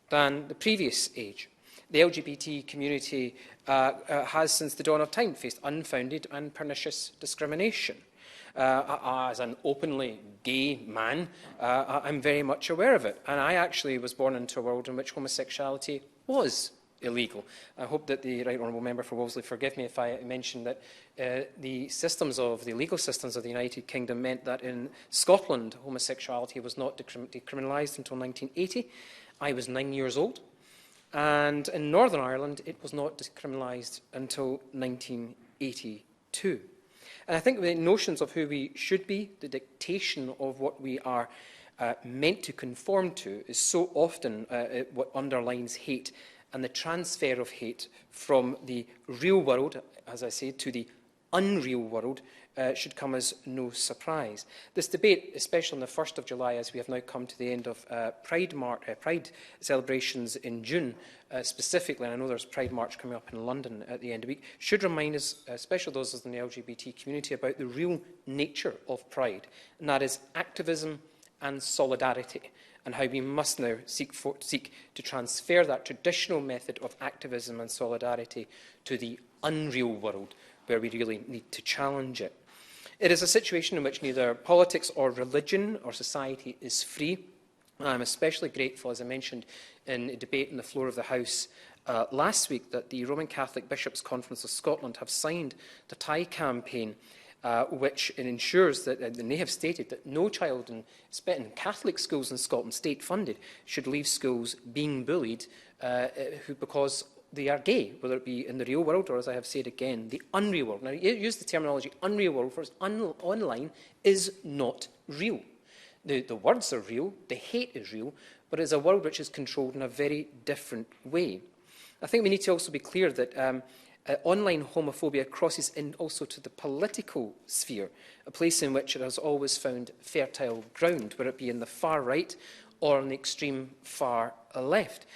than the previous age? The LGBT community has, since the dawn of time, faced unfounded and pernicious discrimination. As an openly gay man, I'm very much aware of it. And I actually was born into a world in which homosexuality was illegal. I hope that the Right Honourable Member for Wolseley forgive me if I mention that the legal systems of the United Kingdom meant that in Scotland homosexuality was not decriminalised until 1980. I was 9 years old. And in Northern Ireland it was not decriminalised until 1982. And I think the notions of who we should be, the dictation of what we are meant to conform to, is so often what underlines hate, and the transfer of hate from the real world, as I say, to the unreal world should come as no surprise. This debate, especially on the 1st of July, as we have now come to the end of Pride celebrations in June, specifically, and I know there's Pride March coming up in London at the end of the week, should remind us, especially those in the LGBT community, about the real nature of Pride, and that is activism and solidarity, and how we must now seek to transfer that traditional method of activism and solidarity to the unreal world, where we really need to challenge it. It is a situation in which neither politics or religion or society is free. I'm especially grateful, as I mentioned in a debate on the floor of the House last week, that the Roman Catholic Bishops' Conference of Scotland have signed the TIE campaign, which ensures that, and they have stated that no child in Catholic schools in Scotland, state-funded, should leave schools being bullied because they are gay, whether it be in the real world or, as I have said again, the unreal world. Now, you use the terminology unreal world, for online is not real. The words are real, the hate is real, but it's a world which is controlled in a very different way. I think we need to also be clear that online homophobia crosses in also to the political sphere, a place in which it has always found fertile ground, whether it be in the far right or on the extreme far left.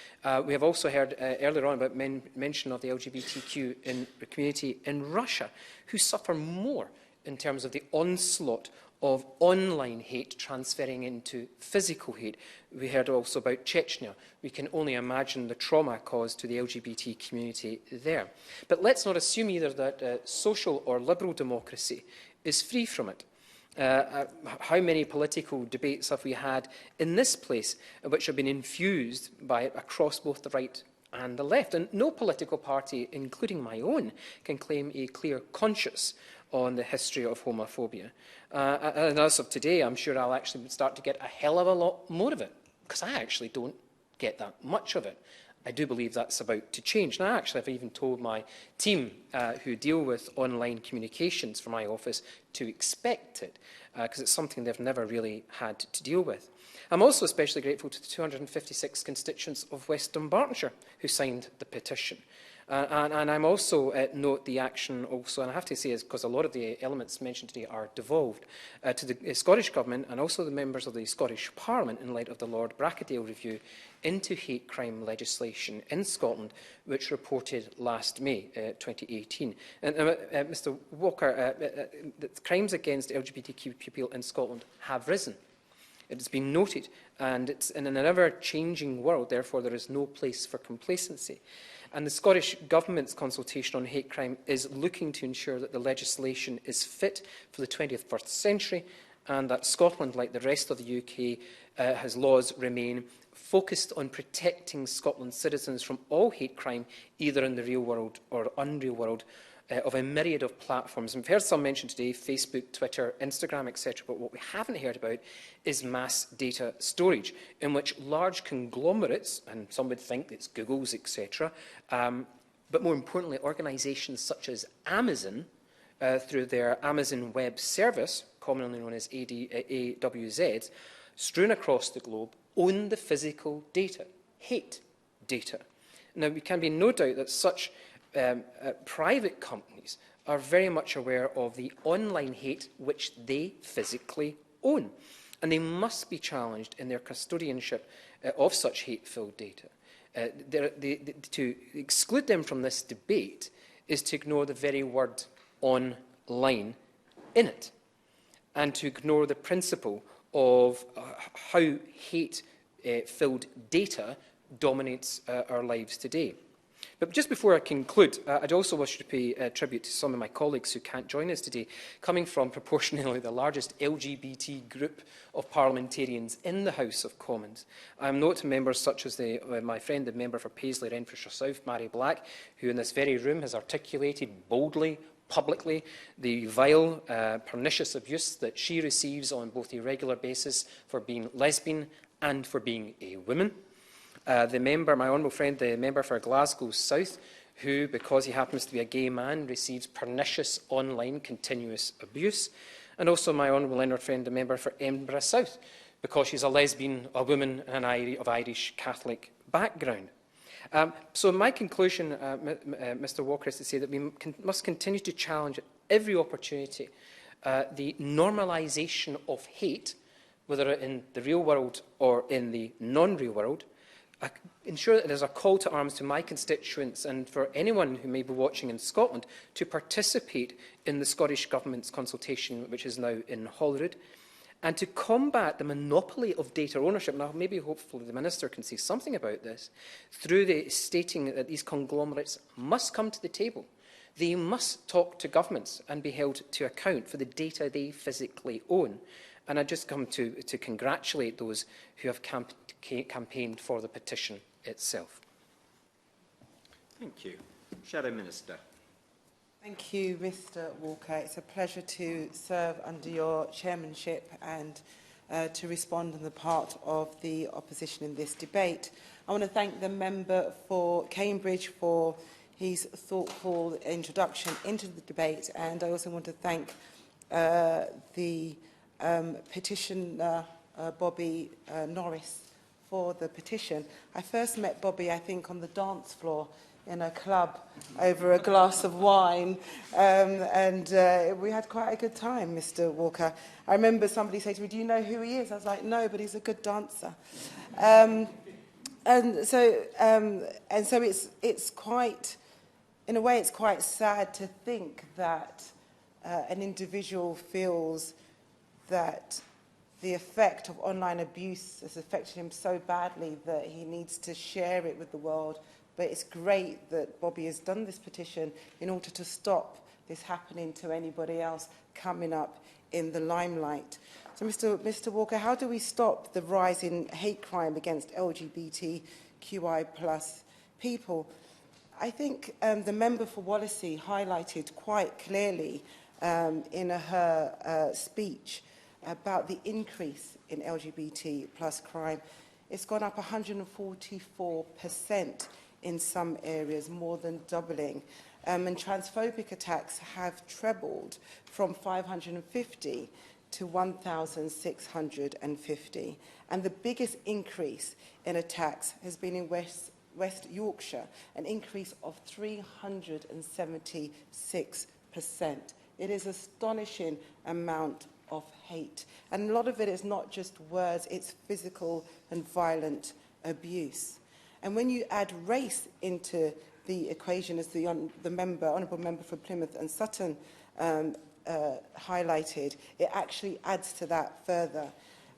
We have also heard earlier on about mention of the LGBTQ community in Russia, who suffer more in terms of the onslaught of online hate transferring into physical hate. We heard also about Chechnya. We can only imagine the trauma caused to the LGBT community there. But let's not assume either that social or liberal democracy is free from it. How many political debates have we had in this place which have been infused by across both the right and the left? And no political party, including my own, can claim a clear conscience on the history of homophobia. And as of today, I'm sure I'll actually start to get a hell of a lot more of it, because I actually don't get that much of it. I do believe that's about to change. And I actually have even told my team who deal with online communications for my office to expect it, because it's something they've never really had to deal with. I'm also especially grateful to the 256 constituents of West Dunbartonshire who signed the petition. And I'm also note the action also, and I have to say, is because a lot of the elements mentioned today are devolved to the Scottish Government and also the members of the Scottish Parliament in light of the Lord Brackadale review into hate crime legislation in Scotland, which reported last May 2018. And Mr Walker, the crimes against LGBTQ people in Scotland have risen. It has been noted, and it's in an ever-changing world, therefore there is no place for complacency. And the Scottish Government's consultation on hate crime is looking to ensure that the legislation is fit for the 21st century and that Scotland, like the rest of the UK, has laws remain focused on protecting Scotland's citizens from all hate crime, either in the real world or unreal world, of a myriad of platforms. And we've heard some mentioned today, Facebook, Twitter, Instagram, etc. But what we haven't heard about is mass data storage, in which large conglomerates, and some would think it's Google's, etc., but more importantly, organisations such as Amazon, through their Amazon Web Service, commonly known as AWZ, strewn across the globe, own the physical data, hate data. Now, we can be no doubt that such private companies are very much aware of the online hate which they physically own, and they must be challenged in their custodianship of such hate-filled data. To exclude them from this debate is to ignore the very word online in it, and to ignore the principle of how hate-filled data dominates our lives today. But just before I conclude, I'd also wish to pay tribute to some of my colleagues who can't join us today, coming from proportionally the largest LGBT group of parliamentarians in the House of Commons. I note members such as my friend, the member for Paisley, Renfrewshire South, Mary Black, who in this very room has articulated boldly, publicly, the vile, pernicious abuse that she receives on both a regular basis for being lesbian and for being a woman. The member, my honourable friend, the member for Glasgow South, who, because he happens to be a gay man, receives pernicious online continuous abuse. And also my honourable Leonard friend, the member for Edinburgh South, because she's a lesbian, a woman and of Irish Catholic background. So my conclusion, Mr Walker, is to say that we must continue to challenge every opportunity the normalisation of hate, whether in the real world or in the non-real world. Ensure that there's a call to arms to my constituents and for anyone who may be watching in Scotland to participate in the Scottish Government's consultation, which is now in Holyrood, and to combat the monopoly of data ownership. Now, maybe hopefully the Minister can say something about this, through the stating that these conglomerates must come to the table. They must talk to governments and be held to account for the data they physically own. And I just come to congratulate those who have campaigned for the petition itself. Thank you. Shadow Minister. Thank you, Mr Walker. It's a pleasure to serve under your chairmanship and to respond on the part of the opposition in this debate. I want to thank the member for Cambridge for his thoughtful introduction into the debate, and I also want to thank the petitioner, Bobby Norris, for the petition. I first met Bobby, I think, on the dance floor in a club over a glass of wine, and we had quite a good time, Mr Walker. I remember somebody saying to me, "Do you know who he is?" I was like, "No, but he's a good dancer." And so it's quite, in a way, it's quite sad to think that an individual feels that the effect of online abuse has affected him so badly that he needs to share it with the world. But it's great that Bobby has done this petition in order to stop this happening to anybody else coming up in the limelight. So, Mr Walker, how do we stop the rise in hate crime against LGBTQI+ people? I think the member for Wallasey highlighted quite clearly in her speech about the increase in LGBT+ crime. It's gone up 144% in some areas, more than doubling. And transphobic attacks have trebled from 550 to 1,650. And the biggest increase in attacks has been in West Yorkshire, an increase of 376%. It is an astonishing amount of hate. And a lot of it is not just words, it's physical and violent abuse. And when you add race into the equation, as the honourable member for Plymouth and Sutton highlighted, it actually adds to that further.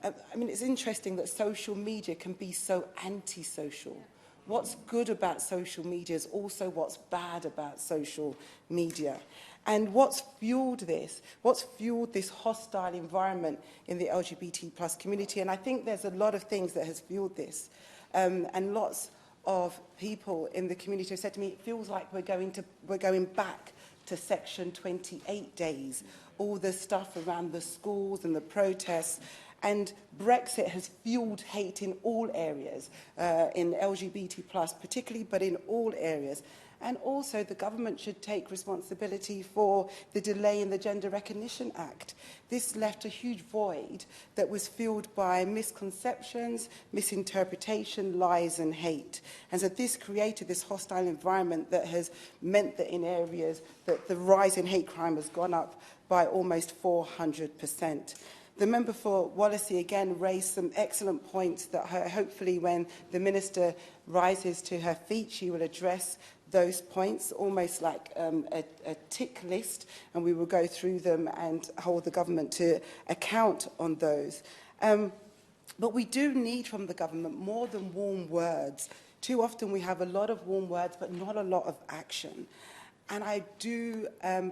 I mean, it's interesting that social media can be so antisocial. What's good about social media is also what's bad about social media. And what's fueled this hostile environment in the LGBT+ community? And I think there's a lot of things that has fueled this. And lots of people in the community have said to me, it feels like we're going back to Section 28 days, all the stuff around the schools and the protests. And Brexit has fueled hate in all areas, in LGBT+, particularly, but in all areas. And also the government should take responsibility for the delay in the Gender Recognition Act. This left a huge void that was fueled by misconceptions, misinterpretation, lies and hate. And so this created this hostile environment that has meant that in areas that the rise in hate crime has gone up by almost 400%. The member for Wallasey again raised some excellent points that hopefully when the Minister rises to her feet, she will address those points, almost like a tick list, and we will go through them and hold the government to account on those. But we do need from the government more than warm words. Too often we have a lot of warm words, but not a lot of action. And I do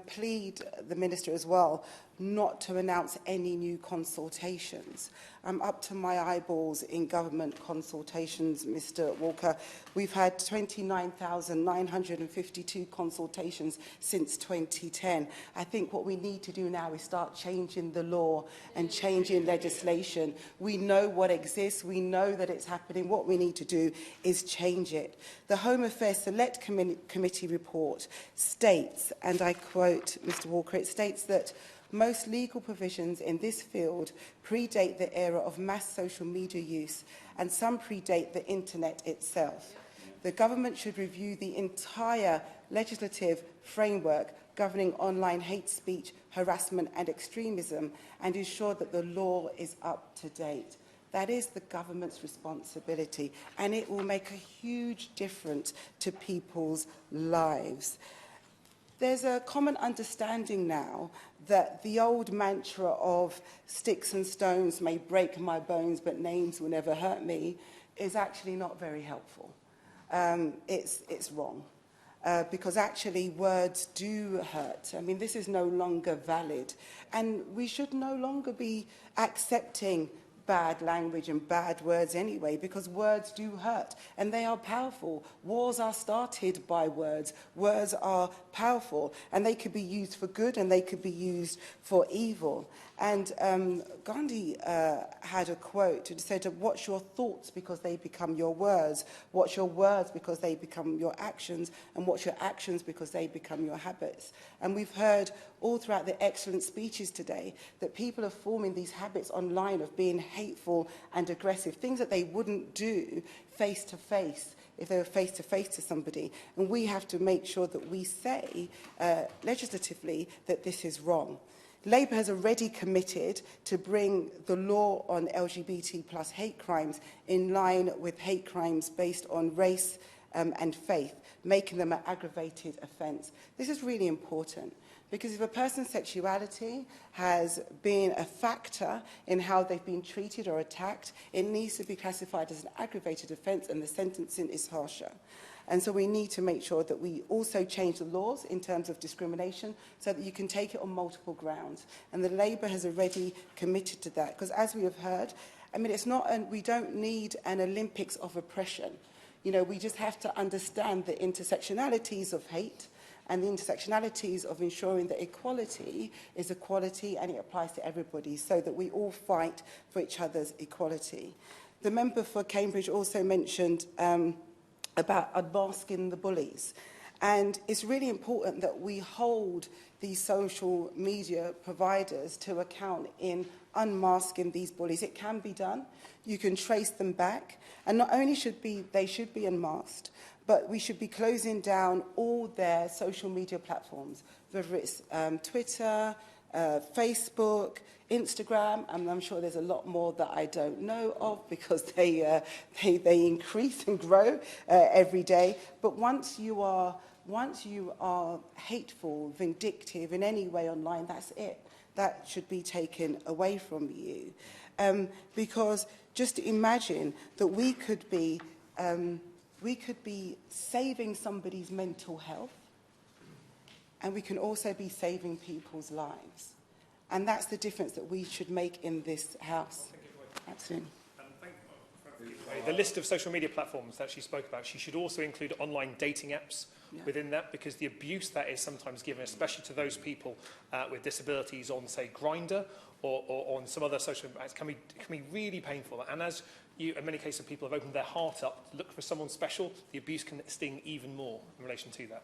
plead the Minister as well not to announce any new consultations. I'm up to my eyeballs in government consultations, Mr Walker. We've had 29,952 consultations since 2010. I think what we need to do now is start changing the law and changing legislation. We know what exists. We know that it's happening. What we need to do is change it. The Home Affairs Select Committee report states, and I quote Mr Walker, it states that most legal provisions in this field predate the era of mass social media use, and some predate the internet itself. The government should review the entire legislative framework governing online hate speech, harassment and extremism, and ensure that the law is up to date. That is the government's responsibility, and it will make a huge difference to people's lives. There's a common understanding now that the old mantra of sticks and stones may break my bones, but names will never hurt me, is actually not very helpful. It's wrong. Because actually words do hurt. I mean, this is no longer valid. And we should no longer be accepting bad language and bad words anyway, because words do hurt and they are powerful. Wars are started by words. Words are powerful and they could be used for good and they could be used for evil. And Gandhi had a quote. It said, watch your thoughts because they become your words. Watch your words because they become your actions. And watch your actions because they become your habits. And we've heard all throughout the excellent speeches today that people are forming these habits online of being hateful and aggressive, things that they wouldn't do face to face if they were face to face to somebody. And we have to make sure that we say legislatively that this is wrong. Labour has already committed to bring the law on LGBT plus hate crimes in line with hate crimes based on race and faith, making them an aggravated offence. This is really important because if a person's sexuality has been a factor in how they've been treated or attacked, it needs to be classified as an aggravated offence and the sentencing is harsher. And so we need to make sure that we also change the laws in terms of discrimination so that you can take it on multiple grounds. And the Labour has already committed to that. Because as we have heard, I mean, we don't need an Olympics of oppression. You know, we just have to understand the intersectionalities of hate and the intersectionalities of ensuring that equality is equality and it applies to everybody so that we all fight for each other's equality. The member for Cambridge also mentioned about unmasking the bullies. And it's really important that we hold these social media providers to account in unmasking these bullies. It can be done. You can trace them back. And not only should they be unmasked, but we should be closing down all their social media platforms, whether it's Twitter, Facebook, Instagram, and I'm sure there's a lot more that I don't know of because they increase and grow every day. But once you are hateful, vindictive in any way online, that's it. That should be taken away from you. Because just imagine that we could be saving somebody's mental health, and we can also be saving people's lives. And that's the difference that we should make in this House. Absolutely. The list of social media platforms that she spoke about, she should also include online dating apps within that, because the abuse that is sometimes given, especially to those people with disabilities on, say, Grindr or on some other social apps, can be really painful. And as in many cases, people have opened their heart up to look for someone special, the abuse can sting even more in relation to that.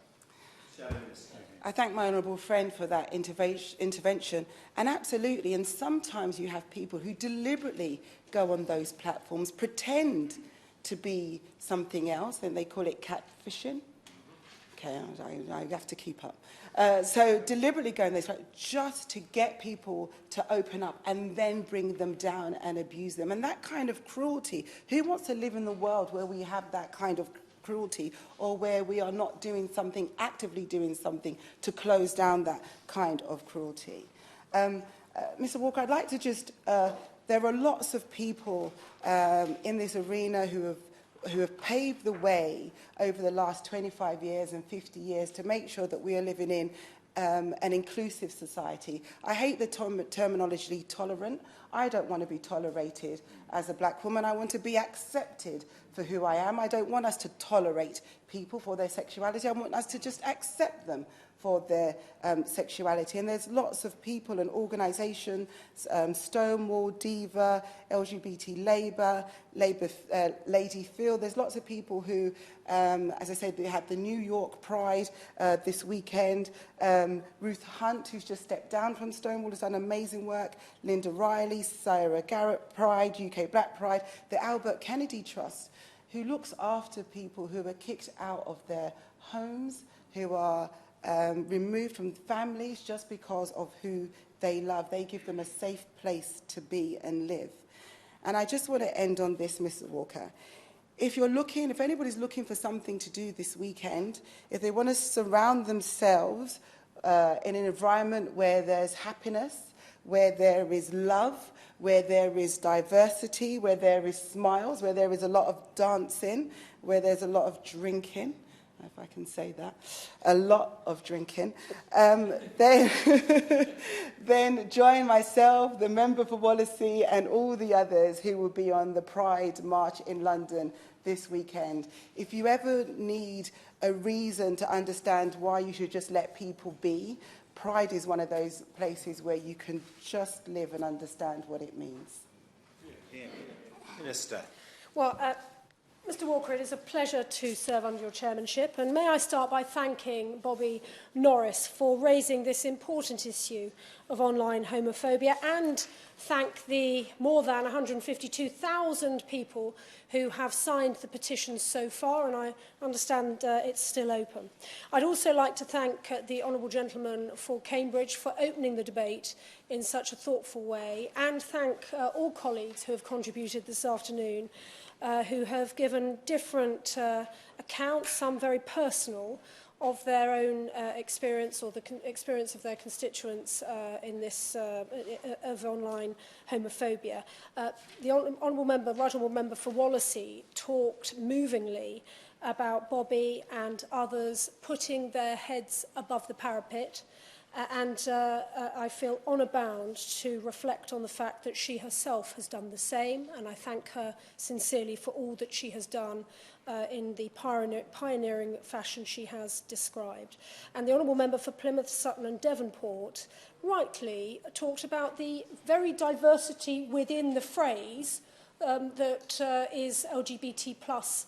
I thank my honourable friend for that intervention. And absolutely, and sometimes you have people who deliberately go on those platforms, pretend to be something else, and they call it catfishing. Okay, I have to keep up. So deliberately go on those platforms just to get people to open up and then bring them down and abuse them. And that kind of cruelty, who wants to live in the world where we have that kind of cruelty, or where we are not doing something, actively doing something to close down that kind of cruelty? Mr. Walker, I'd like to just, there are lots of people in this arena who have paved the way over the last 25 years and 50 years to make sure that we are living in an inclusive society. I hate the terminology tolerant. I don't want to be tolerated as a black woman. I want to be accepted for who I am. I don't want us to tolerate people for their sexuality. I want us to just accept them for their sexuality. And there's lots of people and organisations, Stonewall, Diva, LGBT Labour, Lady Field. There's lots of people who, as I said, they had the New York Pride this weekend. Ruth Hunt, who's just stepped down from Stonewall, has done amazing work. Linda Riley, Sarah Garrett Pride, UK Black Pride. The Albert Kennedy Trust, who looks after people who are kicked out of their homes, who are removed from families just because of who they love. They give them a safe place to be and live. And I just want to end on this, Mr. Walker. If anybody's looking for something to do this weekend, if they want to surround themselves in an environment where there's happiness, where there is love, where there is diversity, where there is smiles, where there is a lot of dancing, where there's a lot of drinking, if I can say that, a lot of drinking, then join myself, the member for Wallasey, and all the others who will be on the Pride March in London this weekend. If you ever need a reason to understand why you should just let people be, Pride is one of those places where you can just live and understand what it means. Yeah. Minister. Well, Mr Walker, it is a pleasure to serve under your chairmanship, and may I start by thanking Bobby Norris for raising this important issue of online homophobia, and thank the more than 152,000 people who have signed the petitions so far, and I understand it's still open. I'd also like to thank the honourable gentleman for Cambridge for opening the debate in such a thoughtful way, and thank all colleagues who have contributed this afternoon, who have given different accounts, some very personal, of their own experience or the experience of their constituents in this of online homophobia. The honourable member, right honourable member for Wallasey, talked movingly about Bobby and others putting their heads above the parapet. And I feel honour bound to reflect on the fact that she herself has done the same, and I thank her sincerely for all that she has done in the pioneering fashion she has described. And the honourable member for Plymouth, Sutton and Devonport rightly talked about the very diversity within the phrase that is LGBT+,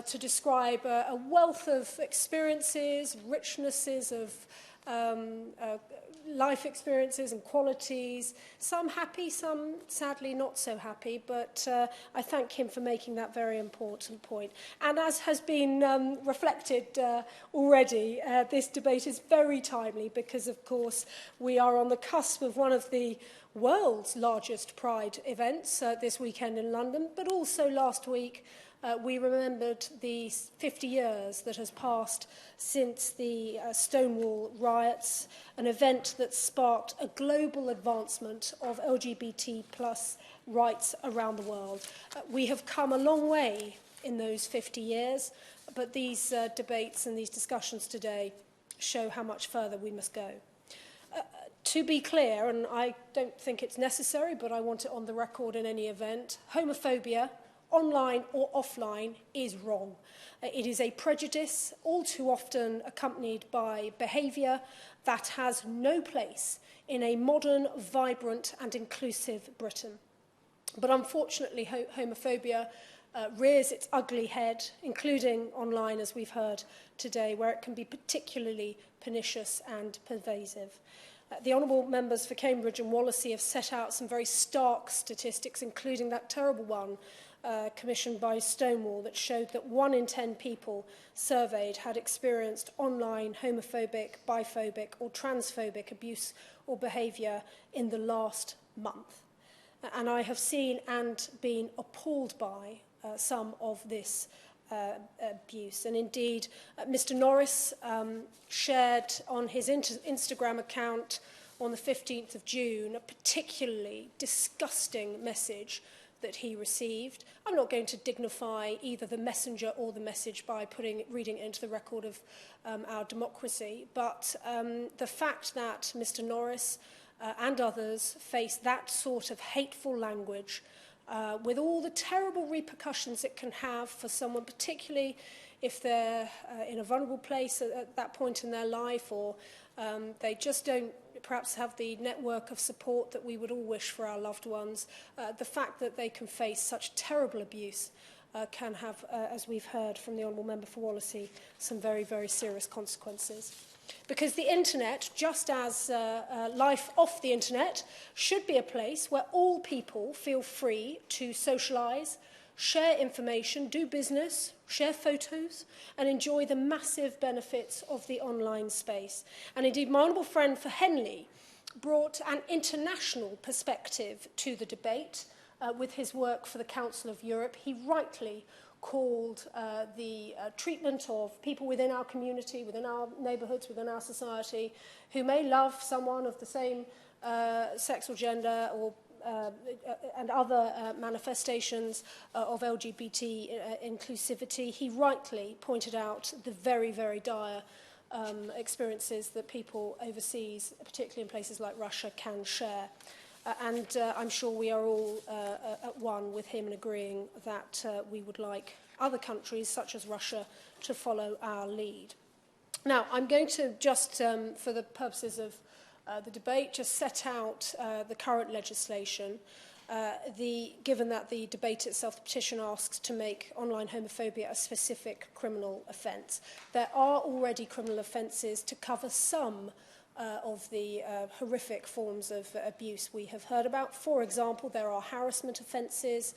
to describe a wealth of experiences, richnesses of life experiences and qualities, some happy, some sadly not so happy, but I thank him for making that very important point. And as has been reflected already, this debate is very timely because, of course, we are on the cusp of one of the world's largest Pride events this weekend in London, but also last week we remembered the 50 years that has passed since the Stonewall riots, an event that sparked a global advancement of LGBT+ rights around the world. We have come a long way in those 50 years, but these debates and these discussions today show how much further we must go. To be clear, and I don't think it's necessary, but I want it on the record in any event, homophobia, online or offline, is wrong. It is a prejudice, all too often accompanied by behaviour that has no place in a modern, vibrant and inclusive Britain. But unfortunately, homophobia rears its ugly head, including online, as we've heard today, where it can be particularly pernicious and pervasive. The honourable members for Cambridge and Wallasey have set out some very stark statistics, including that terrible one commissioned by Stonewall that showed that 1 in 10 people surveyed had experienced online homophobic, biphobic or transphobic abuse or behaviour in the last month. And I have seen and been appalled by some of this abuse. And indeed, Mr Norris shared on his Instagram account on the 15th of June a particularly disgusting message that he received. I'm not going to dignify either the messenger or the message by reading it into the record of our democracy, but the fact that Mr Norris and others face that sort of hateful language with all the terrible repercussions it can have for someone, particularly if they're in a vulnerable place at that point in their life, or they just don't perhaps have the network of support that we would all wish for our loved ones. The fact that they can face such terrible abuse can have, as we've heard from the honourable member for Wallasey, some very, very serious consequences. Because the internet, just as life off the internet, should be a place where all people feel free to socialise, share information, do business, share photos, and enjoy the massive benefits of the online space. And indeed, my honourable friend for Henley brought an international perspective to the debate with his work for the Council of Europe. He rightly called the treatment of people within our community, within our neighbourhoods, within our society, who may love someone of the same sex or gender or and other manifestations of LGBT inclusivity. He rightly pointed out the very, very dire experiences that people overseas, particularly in places like Russia, can share. And I'm sure we are all at one with him in agreeing that we would like other countries, such as Russia, to follow our lead. Now, I'm going to just, for the purposes of the debate, just set out the current legislation. Given that the debate itself, the petition asks to make online homophobia a specific criminal offence. There are already criminal offences to cover some of the horrific forms of abuse we have heard about. For example, there are harassment offences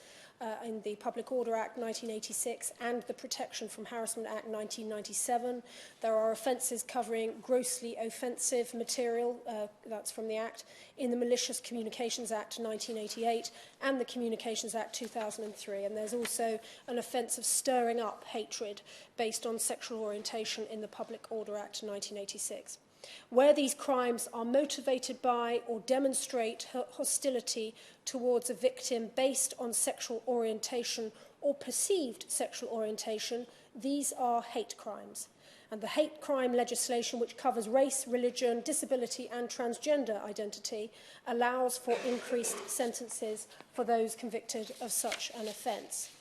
in the Public Order Act 1986 and the Protection from Harassment Act 1997. There are offences covering grossly offensive material, that's from the Act, in the Malicious Communications Act 1988 and the Communications Act 2003. And there's also an offence of stirring up hatred based on sexual orientation in the Public Order Act 1986. Where these crimes are motivated by or demonstrate hostility towards a victim based on sexual orientation or perceived sexual orientation, these are hate crimes. And the hate crime legislation, which covers race, religion, disability and transgender identity, allows for increased sentences for those convicted of such an offence.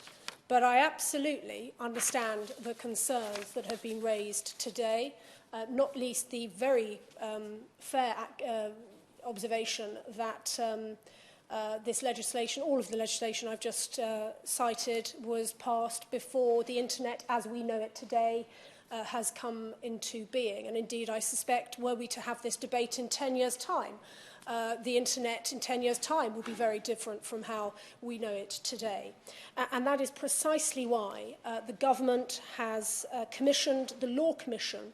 But I absolutely understand the concerns that have been raised today, not least the very fair observation that this legislation, all of the legislation I've just cited, was passed before the internet as we know it today has come into being. And indeed, I suspect, were we to have this debate in 10 years' time, the internet in 10 years' time will be very different from how we know it today. And that is precisely why the government has commissioned the Law Commission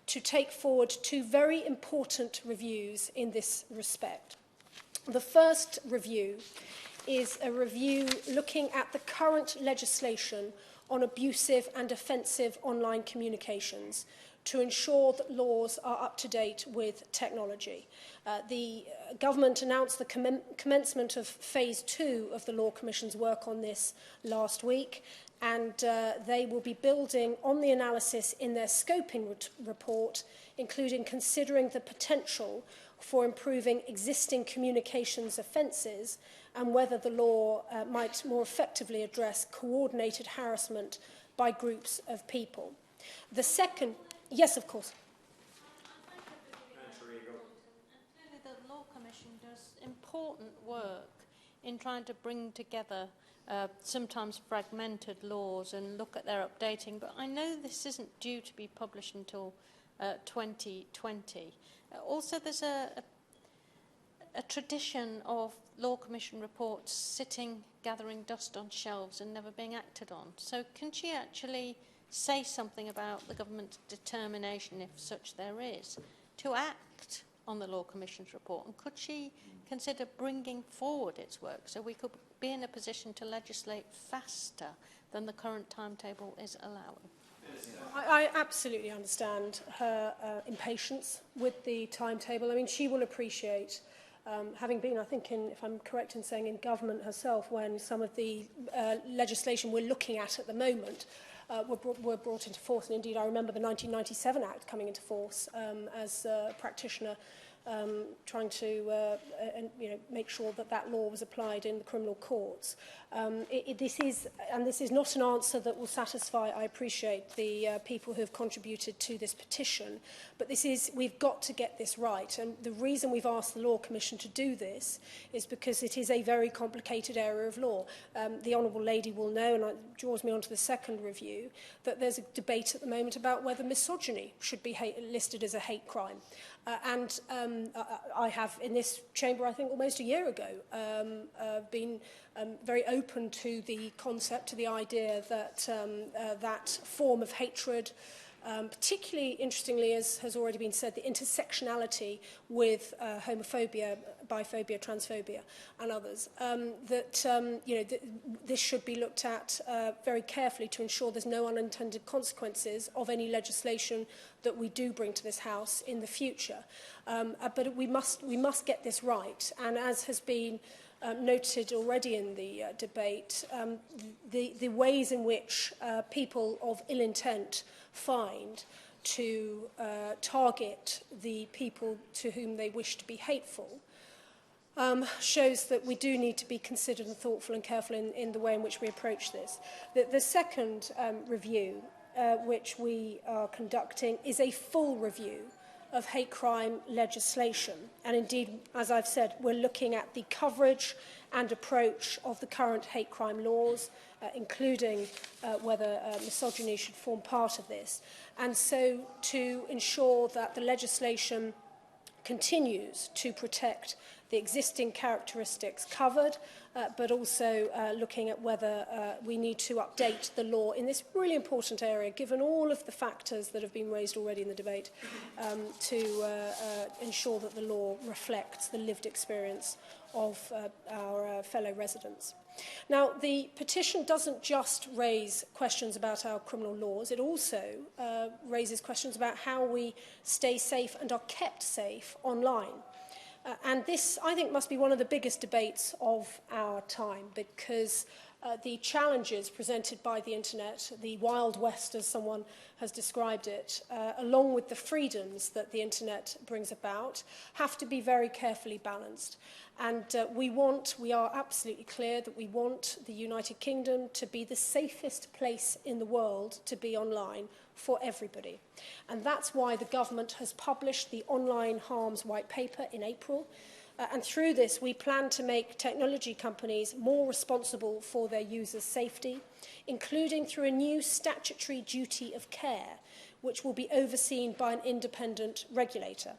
to take forward two very important reviews in this respect. The first review is a review looking at the current legislation on abusive and offensive online communications to ensure that laws are up to date with technology. The government announced the commencement of Phase 2 of the Law Commission's work on this last week, and they will be building on the analysis in their scoping report, including considering the potential for improving existing communications offences and whether the law might more effectively address coordinated harassment by groups of people. The second... Yes, of course. Clearly the Law Commission does important work in trying to bring together sometimes fragmented laws and look at their updating, but I know this isn't due to be published until 2020. Also, there's a tradition of Law Commission reports sitting, gathering dust on shelves and never being acted on. So can she actually say something about the government's determination, if such there is, to act on the Law Commission's report? And could she consider bringing forward its work so we could be in a position to legislate faster than the current timetable is allowing? I absolutely understand her impatience with the timetable. I mean, she will appreciate, having been, I think, if I'm correct in saying, in government herself, when some of the legislation we're looking at the moment were brought into force. And indeed, I remember the 1997 Act coming into force as a practitioner trying to make sure that that law was applied in the criminal courts. This is not an answer that will satisfy, I appreciate, the people who have contributed to this petition, but we've got to get this right. And the reason we've asked the Law Commission to do this is because it is a very complicated area of law. The Honourable Lady will know, and it draws me on to the second review, that there's a debate at the moment about whether misogyny should be listed as a hate crime. I have, in this chamber, I think almost a year ago, been very open to the concept, to the idea that that form of hatred, particularly, interestingly, as has already been said, the intersectionality with homophobia, biphobia, transphobia, and others, this should be looked at very carefully to ensure there's no unintended consequences of any legislation that we do bring to this House in the future. But we must get this right, and as has been noted already in the debate, the ways in which people of ill intent find to target the people to whom they wish to be hateful shows that we do need to be considered and thoughtful and careful in the way in which we approach this. The second review, which we are conducting, is a full review of hate crime legislation. And indeed, as I've said, we're looking at the coverage and approach of the current hate crime laws, including whether misogyny should form part of this. And so to ensure that the legislation continues to protect the existing characteristics covered, but also looking at whether we need to update the law in this really important area, given all of the factors that have been raised already in the debate, to ensure that the law reflects the lived experience of our fellow residents. Now, the petition doesn't just raise questions about our criminal laws, it also raises questions about how we stay safe and are kept safe online. And this, I think, must be one of the biggest debates of our time, because the challenges presented by the internet, the Wild West, as someone has described it, along with the freedoms that the internet brings about, have to be very carefully balanced. And we are absolutely clear that we want the United Kingdom to be the safest place in the world to be online for everybody. And that's why the government has published the Online Harms White Paper in April. And through this, we plan to make technology companies more responsible for their users' safety, including through a new statutory duty of care, which will be overseen by an independent regulator.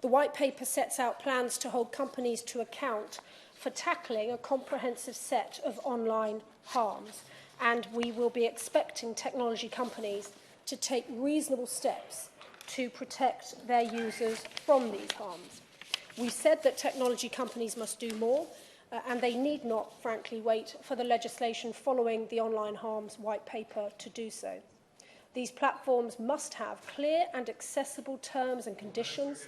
The White Paper sets out plans to hold companies to account for tackling a comprehensive set of online harms. And we will be expecting technology companies to take reasonable steps to protect their users from these harms. We said that technology companies must do more, and they need not, frankly, wait for the legislation following the Online Harms White Paper to do so. These platforms must have clear and accessible terms and conditions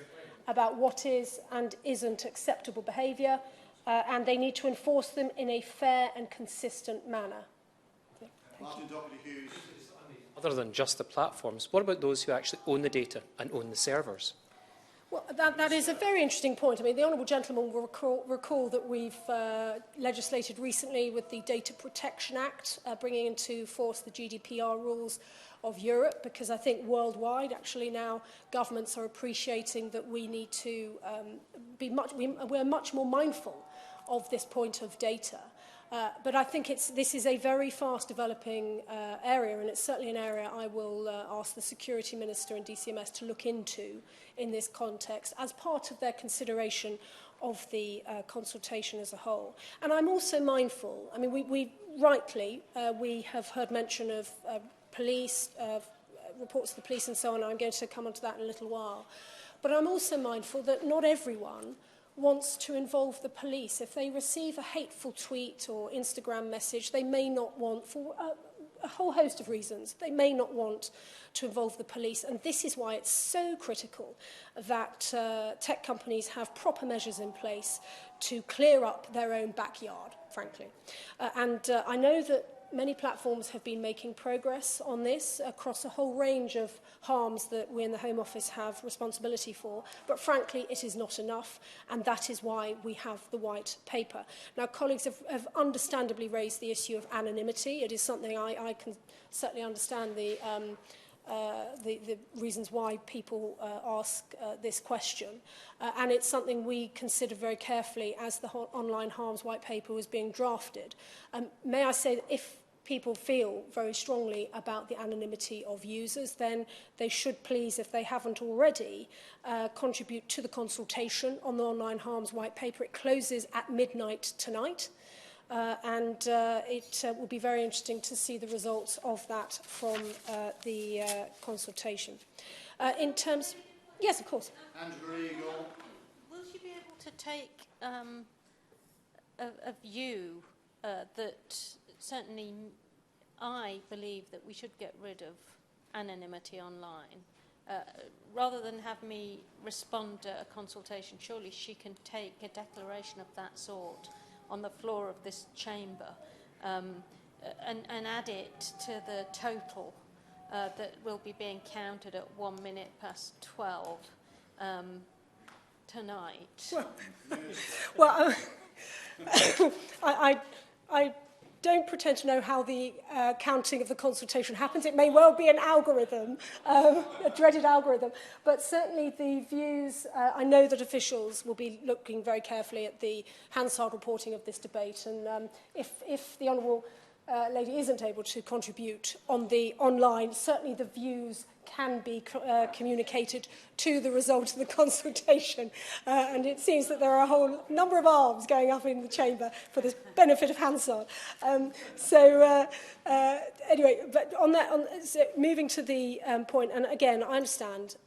about what is and isn't acceptable behaviour, and they need to enforce them in a fair and consistent manner. Other than just the platforms, what about those who actually own the data and own the servers? Well, that is a very interesting point. I mean, the Honourable Gentleman will recall that we've legislated recently with the Data Protection Act, bringing into force the GDPR rules of Europe, because I think worldwide, actually now, governments are appreciating that we need to we're much more mindful of this point of data. But I think this is a very fast-developing area, and it's certainly an area I will ask the Security Minister and DCMS to look into in this context as part of their consideration of the consultation as a whole. And I'm also mindful, I mean, we have heard mention of police, reports to the police and so on. I'm going to come on to that in a little while. But I'm also mindful that not everyone wants to involve the police. If they receive a hateful tweet or Instagram message, they may not want, for a whole host of reasons, they may not want to involve the police. And this is why it's so critical that tech companies have proper measures in place to clear up their own backyard, frankly. I know that many platforms have been making progress on this across a whole range of harms that we in the Home Office have responsibility for, but frankly it is not enough, and that is why we have the White Paper. Now, colleagues have understandably raised the issue of anonymity. It is something I can certainly understand the reasons why people ask this question. And it's something we considered very carefully as the Online Harms White Paper was being drafted. May I say that if people feel very strongly about the anonymity of users, then they should please, if they haven't already, contribute to the consultation on the Online Harms White Paper. It closes at midnight tonight, and it will be very interesting to see the results of that from the consultation. In terms... Yes, of course. Will she be able to take a view that certainly I believe that we should get rid of anonymity online? Rather than have me respond to a consultation, surely she can take a declaration of that sort on the floor of this chamber and add it to the total that will be being counted at 1 minute past 12 tonight. Well, I don't pretend to know how the counting of the consultation happens. It may well be an algorithm, a dreaded algorithm. But certainly the views, I know that officials will be looking very carefully at the Hansard reporting of this debate. And if the Honourable lady isn't able to contribute on the online, certainly the views can be communicated to the result of the consultation. And it seems that there are a whole number of arms going up in the chamber for the benefit of Hansard. Anyway, but on that, so moving to the point, and again, I understand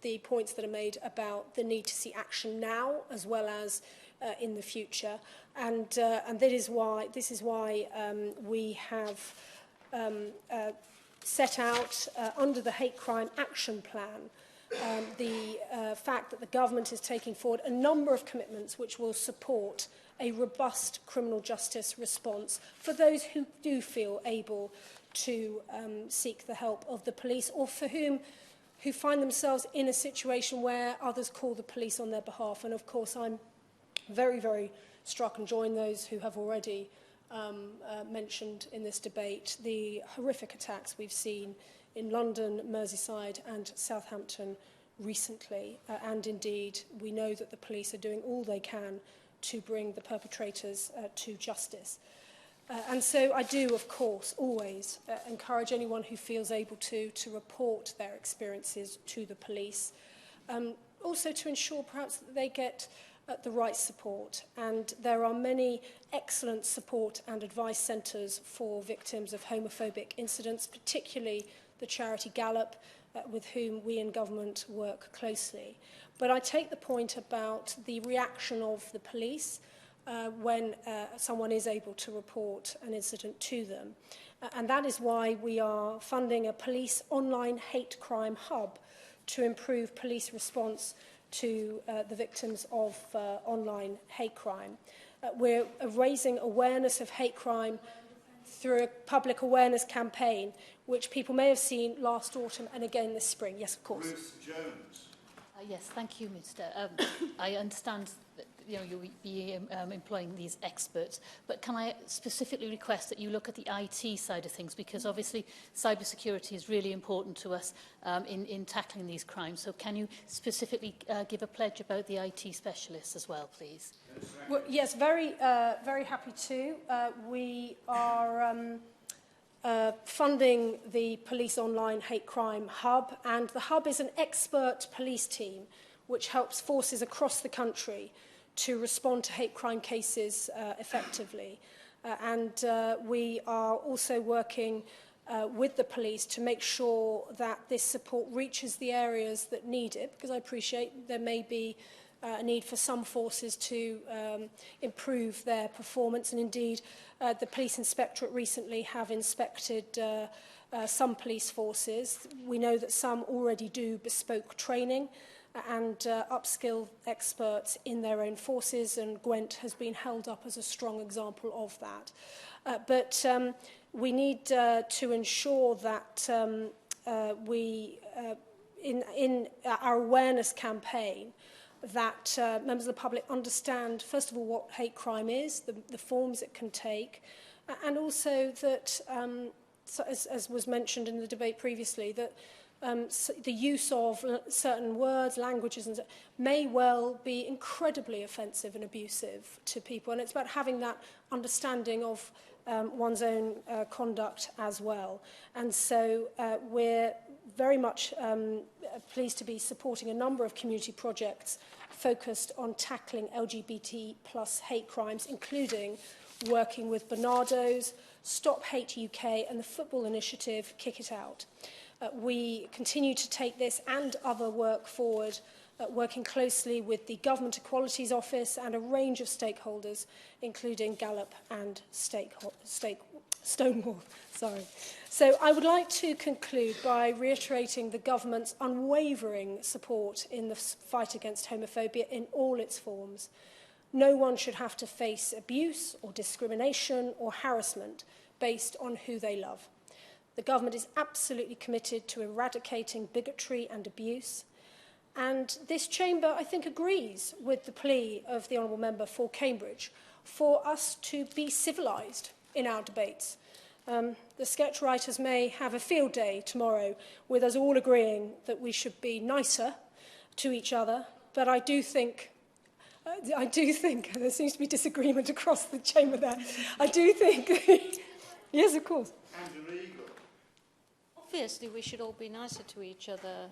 the points that are made about the need to see action now as well as in the future. And this is why we have set out under the Hate Crime Action Plan the fact that the government is taking forward a number of commitments which will support a robust criminal justice response for those who do feel able to seek the help of the police, or for who find themselves in a situation where others call the police on their behalf. And of course, I'm very, very struck and join those who have already mentioned in this debate the horrific attacks we've seen in London, Merseyside and Southampton recently. And indeed, we know that the police are doing all they can to bring the perpetrators to justice. And so I do, of course, always encourage anyone who feels able to report their experiences to the police. Also to ensure perhaps that they get the right support. And there are many excellent support and advice centres for victims of homophobic incidents, particularly the charity Gallup, with whom we in government work closely. But I take the point about the reaction of the police when someone is able to report an incident to them. And that is why we are funding a police online hate crime hub to improve police response to the victims of online hate crime. We're raising awareness of hate crime through a public awareness campaign, which people may have seen last autumn and again this spring. Yes, of course. Ruth Jones. Yes, thank you, Minister. I understand that you'll be employing these experts, but can I specifically request that you look at the IT side of things, because obviously cybersecurity is really important to us in tackling these crimes. So can you specifically give a pledge about the IT specialists as well, please? Well, yes, very happy to. We are funding the Police Online Hate Crime Hub, and the Hub is an expert police team which helps forces across the country to respond to hate crime cases effectively. We are also working with the police to make sure that this support reaches the areas that need it, because I appreciate there may be a need for some forces to improve their performance. And indeed, the Police Inspectorate recently have inspected some police forces. We know that some already do bespoke training and upskill experts in their own forces, and Gwent has been held up as a strong example of that. But we need to ensure that in our awareness campaign, that members of the public understand, first of all, what hate crime is, the forms it can take, and also that, so as was mentioned in the debate previously, that the use of certain words, languages, and may well be incredibly offensive and abusive to people. And it's about having that understanding of one's own conduct as well. And so we're very much pleased to be supporting a number of community projects focused on tackling LGBT plus hate crimes, including working with Bernardo's, Stop Hate UK and the football initiative Kick It Out. We continue to take this and other work forward, working closely with the Government Equalities Office and a range of stakeholders, including Gallup and Stonewall. Sorry. So I would like to conclude by reiterating the government's unwavering support in the fight against homophobia in all its forms. No one should have to face abuse or discrimination or harassment based on who they love. The government is absolutely committed to eradicating bigotry and abuse. And this chamber, I think, agrees with the plea of the Honourable Member for Cambridge for us to be civilised in our debates. The sketch writers may have a field day tomorrow with us all agreeing that we should be nicer to each other, but I do think there seems to be disagreement across the chamber there. I do think, yes, of course. Obviously, we should all be nicer to each other,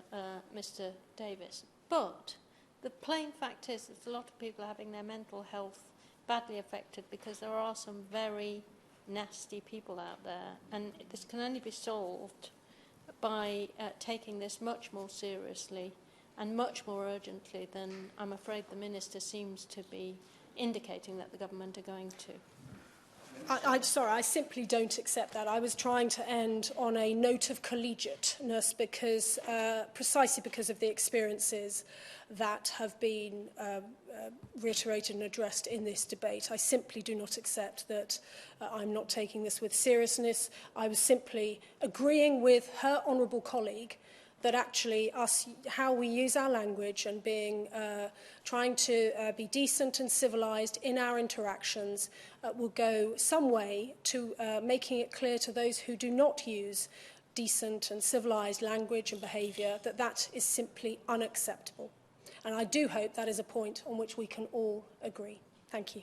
Mr. Davis. But the plain fact is that a lot of people are having their mental health badly affected because there are some very nasty people out there, and this can only be solved by taking this much more seriously and much more urgently than I'm afraid the Minister seems to be indicating that the government are going to. I'm sorry, I simply don't accept that. I was trying to end on a note of collegiateness because, precisely because of the experiences that have been reiterated and addressed in this debate. I simply do not accept that I'm not taking this with seriousness. I was simply agreeing with her honourable colleague that actually how we use our language and trying to be decent and civilised in our interactions will go some way to making it clear to those who do not use decent and civilised language and behaviour that that is simply unacceptable. And I do hope that is a point on which we can all agree. Thank you.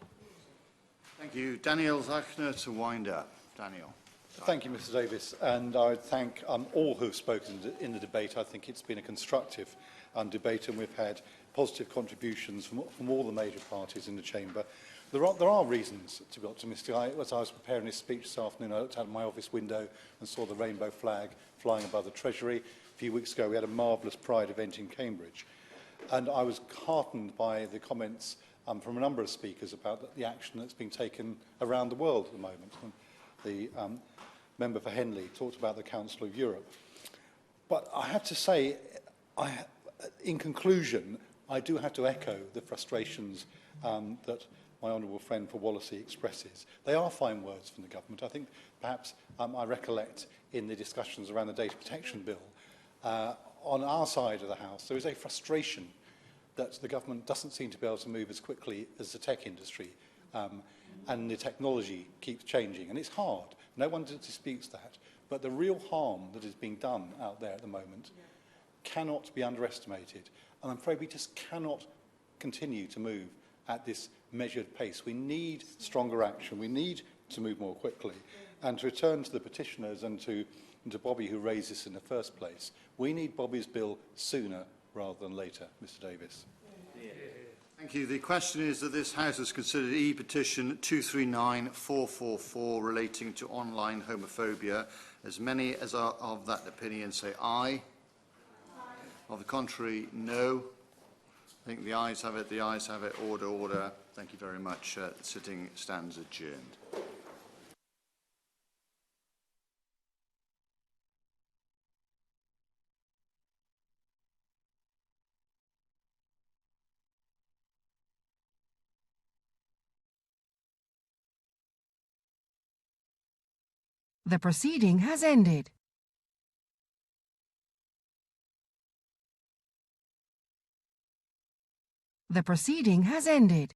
Thank you. Daniel Zeichner to wind up. Daniel. Thank you, Mr Davis, and I would thank all who have spoken in the debate. I think it's been a constructive debate, and we've had positive contributions from all the major parties in the chamber. There are reasons to be optimistic. As I was preparing this speech this afternoon, I looked out of my office window and saw the rainbow flag flying above the Treasury. A few weeks ago, we had a marvellous Pride event in Cambridge, and I was heartened by the comments from a number of speakers about the action that's being taken around the world at the moment. And the member for Henley talked about the Council of Europe. But I have to say, in conclusion, I do have to echo the frustrations that my honourable friend for Wallasey expresses. They are fine words from the government. I think perhaps I recollect in the discussions around the Data Protection Bill, on our side of the House, there is a frustration that the government doesn't seem to be able to move as quickly as the tech industry, and the technology keeps changing. And it's hard. No one disputes that. But the real harm that is being done out there at the moment cannot be underestimated. And I'm afraid we just cannot continue to move at this measured pace. We need stronger action. We need to move more quickly. And to return to the petitioners and to Bobby, who raised this in the first place, we need Bobby's bill sooner rather than later, Mr Davis. Thank you. The question is that this House has considered e-petition 239444 relating to online homophobia. As many as are of that opinion say aye. Of the contrary, no. I think the ayes have it. The ayes have it. Order, order. Thank you very much. The sitting stands adjourned. The proceeding has ended. The proceeding has ended.